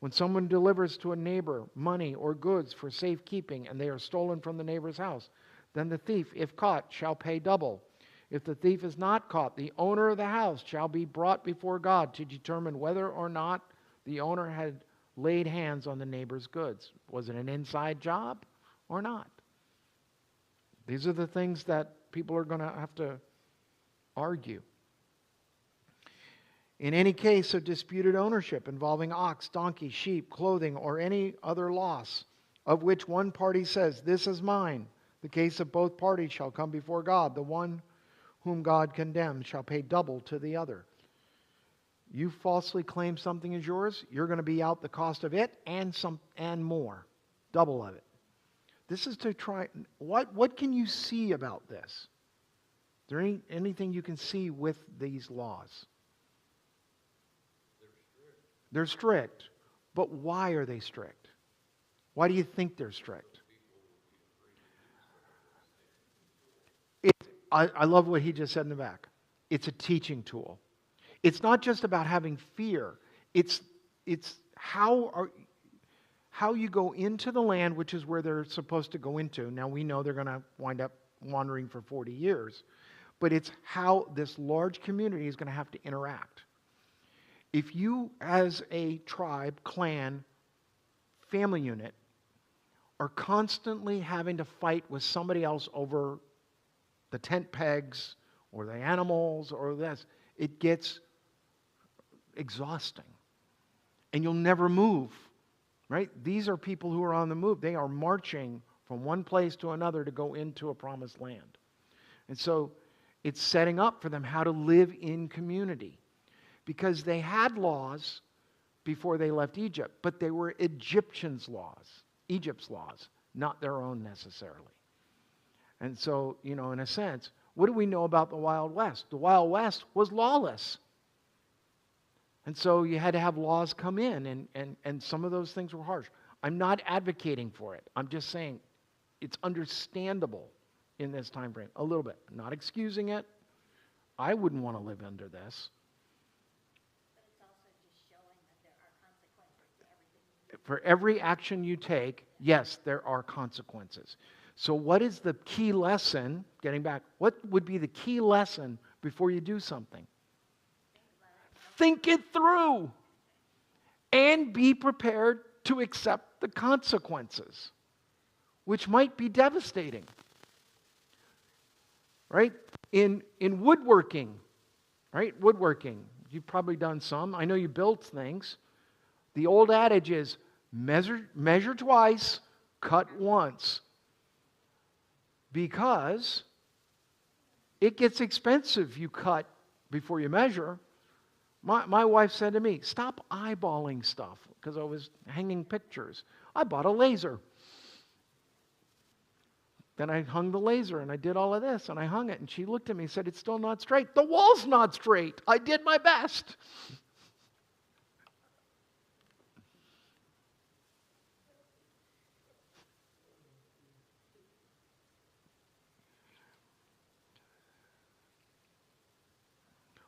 When someone delivers to a neighbor money or goods for safekeeping and they are stolen from the neighbor's house, then the thief, if caught, shall pay double. If the thief is not caught, the owner of the house shall be brought before God to determine whether or not the owner had laid hands on the neighbor's goods. Was it an inside job or not? These are the things that people are going to have to argue. In any case of disputed ownership involving ox, donkey, sheep, clothing, or any other loss, of which one party says, "This is mine," the case of both parties shall come before God. The one whom God condemns shall pay double to the other. You falsely claim something is yours, you're going to be out the cost of it and more, double of it. This is to try. What can you see about this? Is there anything you can see with these laws? They're strict. But why are they strict? Why do you think they're strict? I love what he just said in the back. It's a teaching tool. It's not just about having fear. It's how how you go into the land, which is where they're supposed to go into. Now we know they're going to wind up wandering for 40 years. But it's how this large community is going to have to interact. If you, as a tribe, clan, family unit, are constantly having to fight with somebody else over the tent pegs or the animals or this, it gets exhausting. And you'll never move, right? These are people who are on the move. They are marching from one place to another to go into a promised land. And so it's setting up for them how to live in community. Because they had laws before they left Egypt, but they were Egyptians' laws, Egypt's laws, not their own necessarily. And so, in a sense, what do we know about the Wild West? The Wild West was lawless. And so you had to have laws come in, and some of those things were harsh. I'm not advocating for it. I'm just saying it's understandable in this time frame, a little bit. I'm not excusing it. I wouldn't want to live under this. For every action you take, yes, there are consequences. So what is the key lesson, getting back, what would be the key lesson before you do something? Think it through and be prepared to accept the consequences, which might be devastating. Right? In woodworking, right? Woodworking, you've probably done some. I know you built things. The old adage is measure twice, cut once. Because it gets expensive you cut before you measure. My wife said to me, stop eyeballing stuff, because I was hanging pictures. I bought a laser. Then I hung the laser and I did all of this and I hung it, and she looked at me and said, it's still not straight. The wall's not straight. I did my best.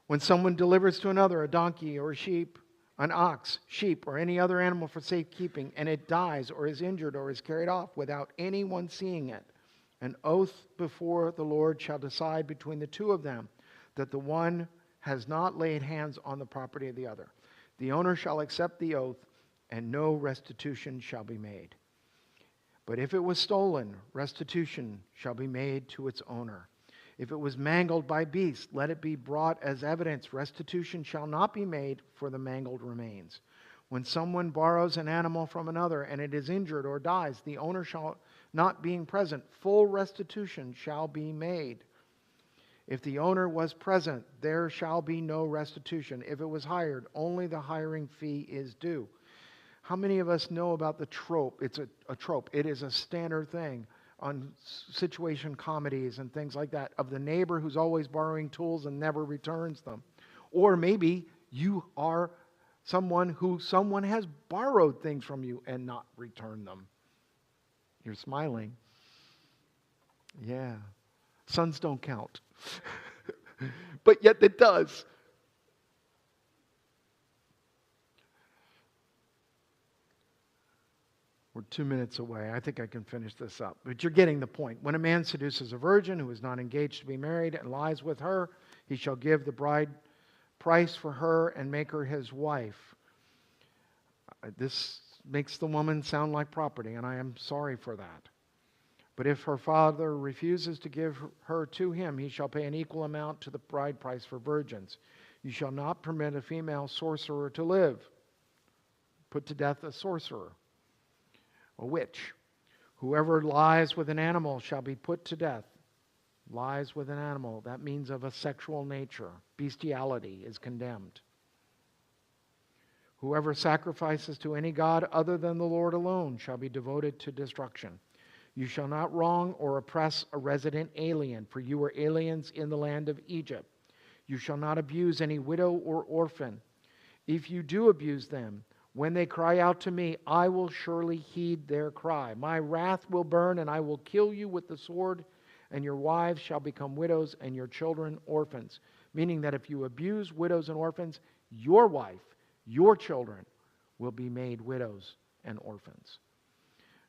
When someone delivers to another a donkey or a sheep, an ox, sheep, or any other animal for safekeeping, and it dies or is injured or is carried off without anyone seeing it, an oath before the Lord shall decide between the two of them that the one has not laid hands on the property of the other. The owner shall accept the oath, and no restitution shall be made. But if it was stolen, restitution shall be made to its owner. If it was mangled by beasts, let it be brought as evidence. Restitution shall not be made for the mangled remains. When someone borrows an animal from another and it is injured or dies, the owner shall not being present, full restitution shall be made. If the owner was present, there shall be no restitution. If it was hired, only the hiring fee is due. How many of us know about the trope? It's a trope. It is a standard thing on situation comedies and things like that, of the neighbor who's always borrowing tools and never returns them. Or maybe you are someone has borrowed things from you and not returned them. You're smiling. Yeah. Sons don't count. But yet it does. We're 2 minutes away. I think I can finish this up. But you're getting the point. When a man seduces a virgin who is not engaged to be married and lies with her, he shall give the bride price for her and make her his wife. This makes the woman sound like property, and I am sorry for that. But if her father refuses to give her to him, he shall pay an equal amount to the bride price for virgins. You shall not permit a female sorcerer to live. Put to death a sorcerer. A witch. Whoever lies with an animal shall be put to death. Lies with an animal, that means of a sexual nature. Bestiality is condemned. Whoever sacrifices to any god other than the Lord alone shall be devoted to destruction. You shall not wrong or oppress a resident alien, for you were aliens in the land of Egypt. You shall not abuse any widow or orphan. If you do abuse them, when they cry out to me, I will surely heed their cry. My wrath will burn, and I will kill you with the sword, and your wives shall become widows, and your children orphans. Meaning that if you abuse widows and orphans, your wife, your children will be made widows and orphans.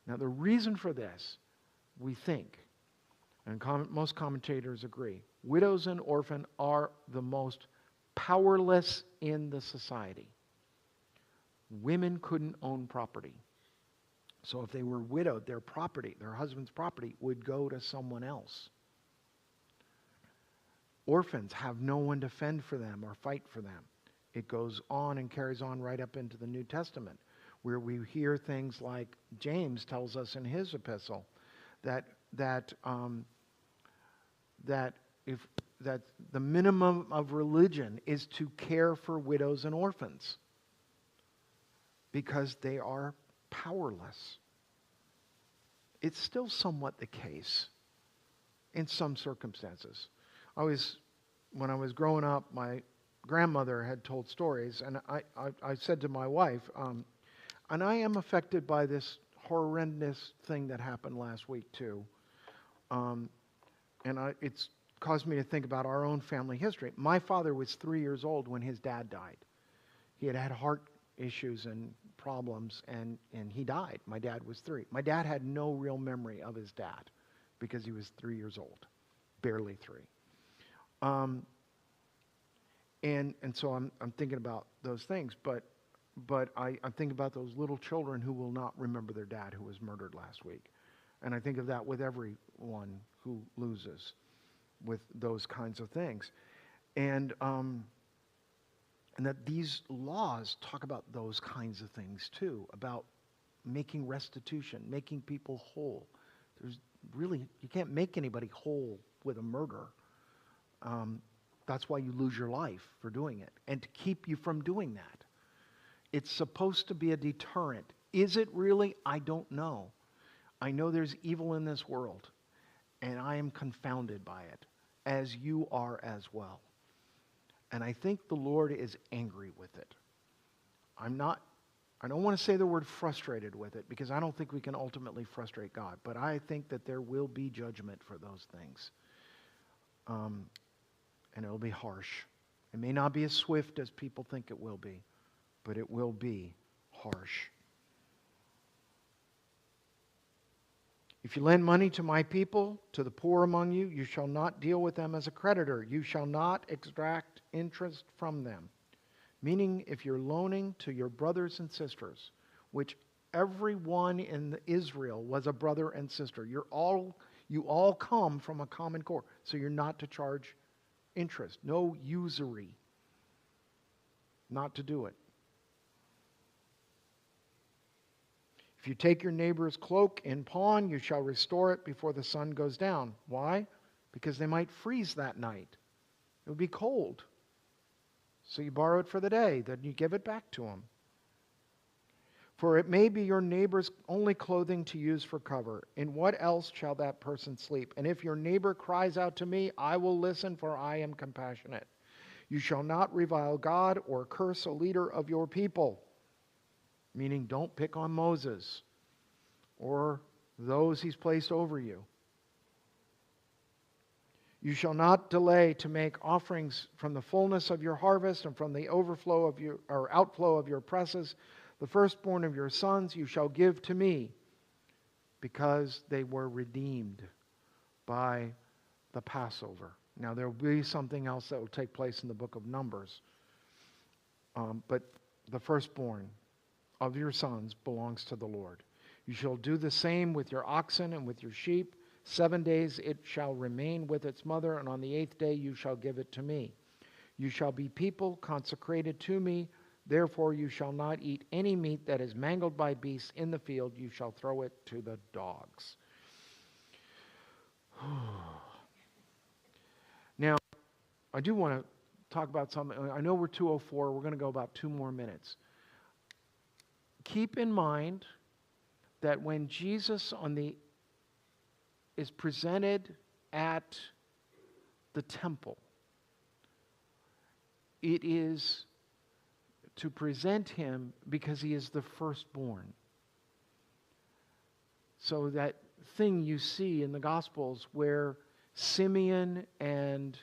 Now, the reason for this, we think, and most commentators agree, widows and orphans are the most powerless in the society. Women couldn't own property. So if they were widowed, their property, their husband's property, would go to someone else. Orphans have no one to fend for them or fight for them. It goes on and carries on right up into the New Testament, where we hear things like James tells us in his epistle that the minimum of religion is to care for widows and orphans because they are powerless. It's still somewhat the case in some circumstances. When I was growing up, my grandmother had told stories, and I said to my wife, and I am affected by this horrendous thing that happened last week too, it's caused me to think about our own family history. My father was 3 years old when his dad died. He had had heart issues and problems, and he died. My dad was 3. My dad had no real memory of his dad because he was 3 years old, barely 3. And so I'm thinking about those things, but I'm thinking about those little children who will not remember their dad who was murdered last week. And I think of that with everyone who loses with those kinds of things. And that these laws talk about those kinds of things too, about making restitution, making people whole. You can't make anybody whole with a murder. That's why you lose your life for doing it, and to keep you from doing that. It's supposed to be a deterrent. Is it really? I don't know. I know there's evil in this world, and I am confounded by it, as you are as well. And I think the Lord is angry with it. I don't want to say the word frustrated with it, because I don't think we can ultimately frustrate God, but I think that there will be judgment for those things. And it'll be harsh. It may not be as swift as people think it will be, but it will be harsh. If you lend money to my people, to the poor among you, you shall not deal with them as a creditor. You shall not extract interest from them. Meaning, if you're loaning to your brothers and sisters, which everyone in Israel was a brother and sister, you all come from a common core, so you're not to charge interest, no usury, not to do it. If you take your neighbor's cloak in pawn, you shall restore it before the sun goes down. Why? Because they might freeze that night. It would be cold. So you borrow it for the day, then you give it back to them. For it may be your neighbor's only clothing to use for cover. In what else shall that person sleep? And if your neighbor cries out to me, I will listen, for I am compassionate. You shall not revile God or curse a leader of your people. Meaning, don't pick on Moses or those he's placed over you. You shall not delay to make offerings from the fullness of your harvest and from the overflow of your or outflow of your presses. The firstborn of your sons you shall give to me, because they were redeemed by the Passover. Now there will be something else that will take place in the book of Numbers. But the firstborn of your sons belongs to the Lord. You shall do the same with your oxen and with your sheep. 7 days it shall remain with its mother, and on the 8th day you shall give it to me. You shall be people consecrated to me. Therefore you shall not eat any meat that is mangled by beasts in the field. You shall throw it to the dogs. Now, I do want to talk about something. I know we're 2:04. We're going to go about 2 more minutes. Keep in mind that when Jesus is presented at the temple, it is to present him because he is the firstborn. So that thing you see in the Gospels where Simeon and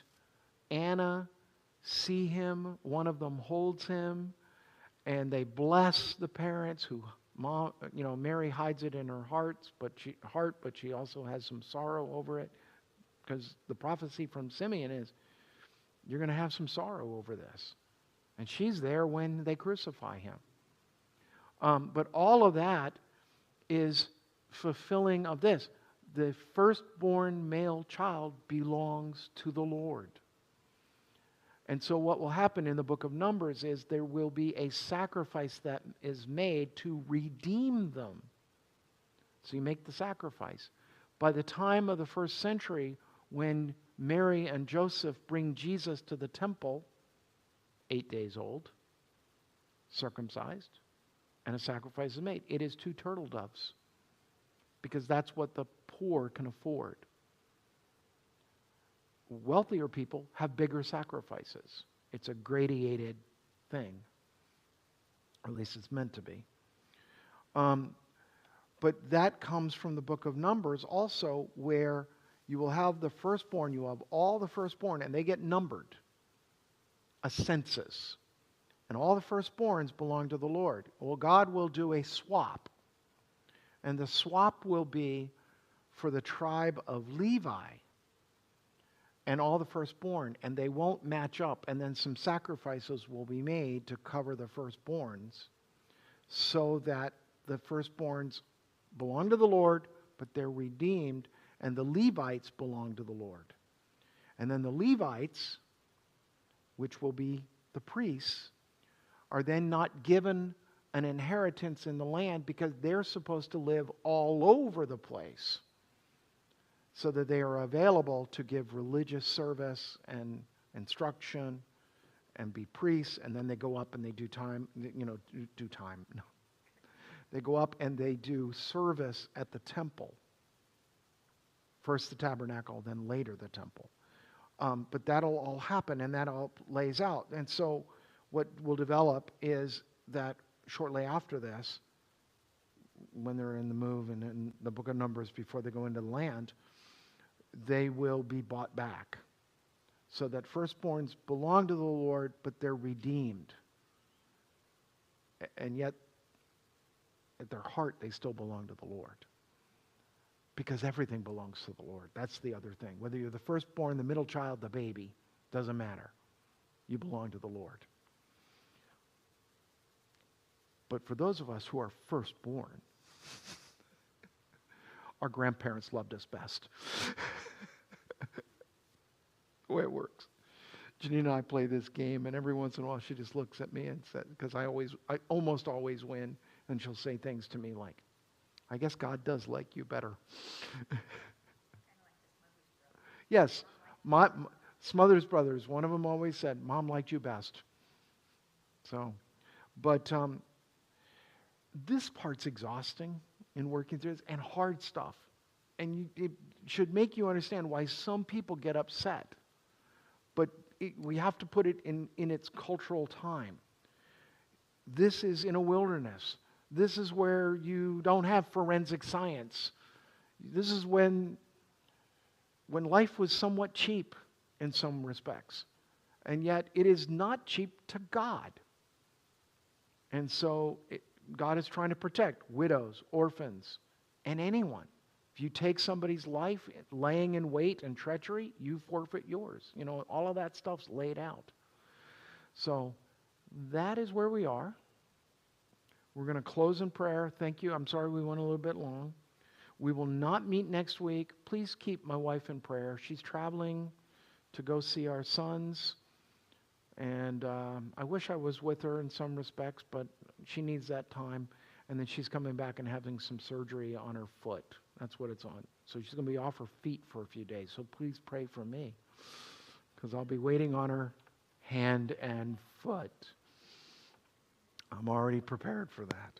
Anna see him, one of them holds him, and they bless the parents who Mom, Mary hides it in her heart, but she also has some sorrow over it, because the prophecy from Simeon is, you're going to have some sorrow over this. And she's there when they crucify him. But all of that is fulfilling of this. The firstborn male child belongs to the Lord. And so what will happen in the book of Numbers is there will be a sacrifice that is made to redeem them. So you make the sacrifice. By the time of the first century, when Mary and Joseph bring Jesus to the temple, 8 days old, circumcised, and a sacrifice is made. It is 2 turtle doves, because that's what the poor can afford. Wealthier people have bigger sacrifices. It's a gradated thing, or at least it's meant to be. But that comes from the book of Numbers also, where you will have the firstborn, you have all the firstborn, and they get numbered, a census. And all the firstborns belong to the Lord. Well, God will do a swap. And the swap will be for the tribe of Levi and all the firstborn. And they won't match up. And then some sacrifices will be made to cover the firstborns, so that the firstborns belong to the Lord, but they're redeemed, and the Levites belong to the Lord. And then the Levites, which will be the priests, are then not given an inheritance in the land, because they're supposed to live all over the place, so that they are available to give religious service and instruction and be priests. And then they go up and they do time. No. They go up and they do service at the temple. First the tabernacle, then later the temple. But that'll all happen, and that all lays out. And so what will develop is that shortly after this, when they're in the move and in the book of Numbers, before they go into the land, they will be bought back. So that firstborns belong to the Lord, but they're redeemed. And yet, at their heart, they still belong to the Lord. Because everything belongs to the Lord. That's the other thing. Whether you're the firstborn, the middle child, the baby, doesn't matter. You belong to the Lord. But for those of us who are firstborn, our grandparents loved us best. The way it works. Janine and I play this game, and every once in a while she just looks at me and says, because I almost always win, and she'll say things to me like, I guess God does like you better. Yes, my Smothers Brothers, one of them always said, Mom liked you best. So, but this part's exhausting in working through this, and hard stuff. And it should make you understand why some people get upset. But we have to put it in its cultural time. This is in a wilderness. This is where you don't have forensic science. This is when life was somewhat cheap in some respects. And yet it is not cheap to God. And so God is trying to protect widows, orphans, and anyone. If you take somebody's life, laying in wait and treachery, you forfeit yours. All of that stuff's laid out. So that is where we are. We're going to close in prayer. Thank you. I'm sorry we went a little bit long. We will not meet next week. Please keep my wife in prayer. She's traveling to go see our sons. And I wish I was with her in some respects, but she needs that time. And then she's coming back and having some surgery on her foot. That's what it's on. So she's going to be off her feet for a few days. So please pray for me, because I'll be waiting on her hand and foot. I'm already prepared for that.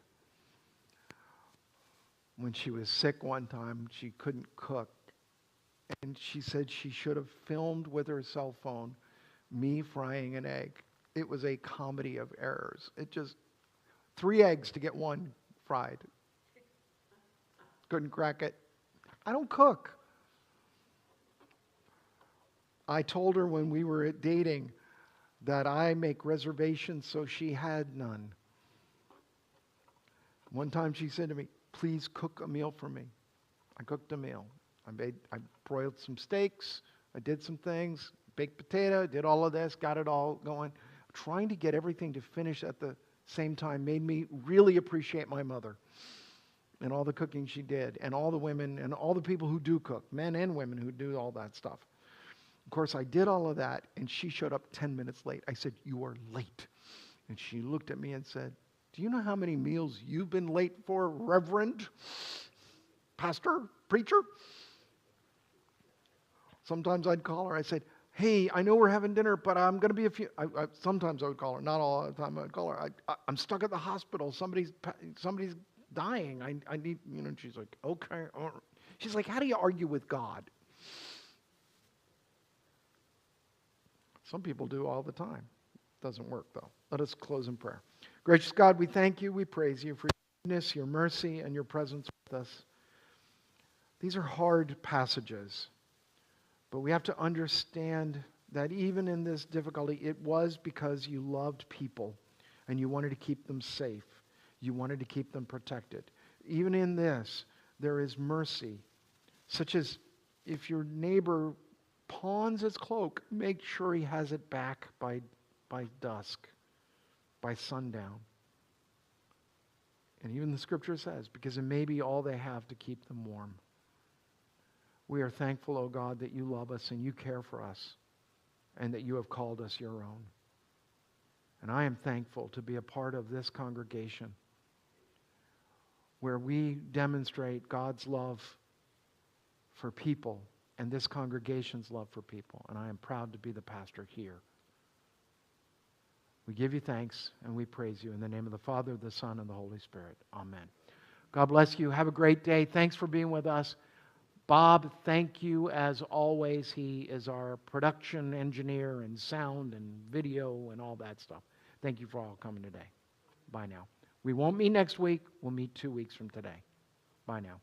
When she was sick one time, she couldn't cook. And she said she should have filmed with her cell phone me frying an egg. It was a comedy of errors. 3 eggs to get one fried. Couldn't crack it. I don't cook. I told her when we were dating that I make reservations, so she had none. One time she said to me, please cook a meal for me. I cooked a meal. I broiled some steaks. I did some things, baked potato, did all of this, got it all going. Trying to get everything to finish at the same time made me really appreciate my mother and all the cooking she did, and all the women and all the people who do cook, men and women who do all that stuff. Of course, I did all of that, and she showed up 10 minutes late. I said, you are late. And she looked at me and said, do you know how many meals you've been late for, Reverend? Pastor? Preacher? Sometimes I'd call her. I said, hey, I know we're having dinner, but I'm going to be a few. Sometimes I would call her. Not all the time I would call her. I'm stuck at the hospital. Somebody's dying. I need, and she's like, okay. She's like, how do you argue with God? Some people do all the time. Doesn't work, though. Let us close in prayer. Gracious God, we thank you. We praise you for your goodness, your mercy, and your presence with us. These are hard passages. But we have to understand that even in this difficulty, it was because you loved people and you wanted to keep them safe. You wanted to keep them protected. Even in this, there is mercy, such as if your neighbor pawns his cloak, make sure he has it back by dusk, by sundown. And even the scripture says, because it may be all they have to keep them warm. We are thankful, O God, that you love us and you care for us and that you have called us your own. And I am thankful to be a part of this congregation where we demonstrate God's love for people and this congregation's love for people. And I am proud to be the pastor here. We give you thanks and we praise you in the name of the Father, the Son, and the Holy Spirit. Amen. God bless you. Have a great day. Thanks for being with us. Bob, thank you as always. He is our production engineer and sound and video and all that stuff. Thank you for all coming today. Bye now. We won't meet next week. We'll meet 2 weeks from today. Bye now.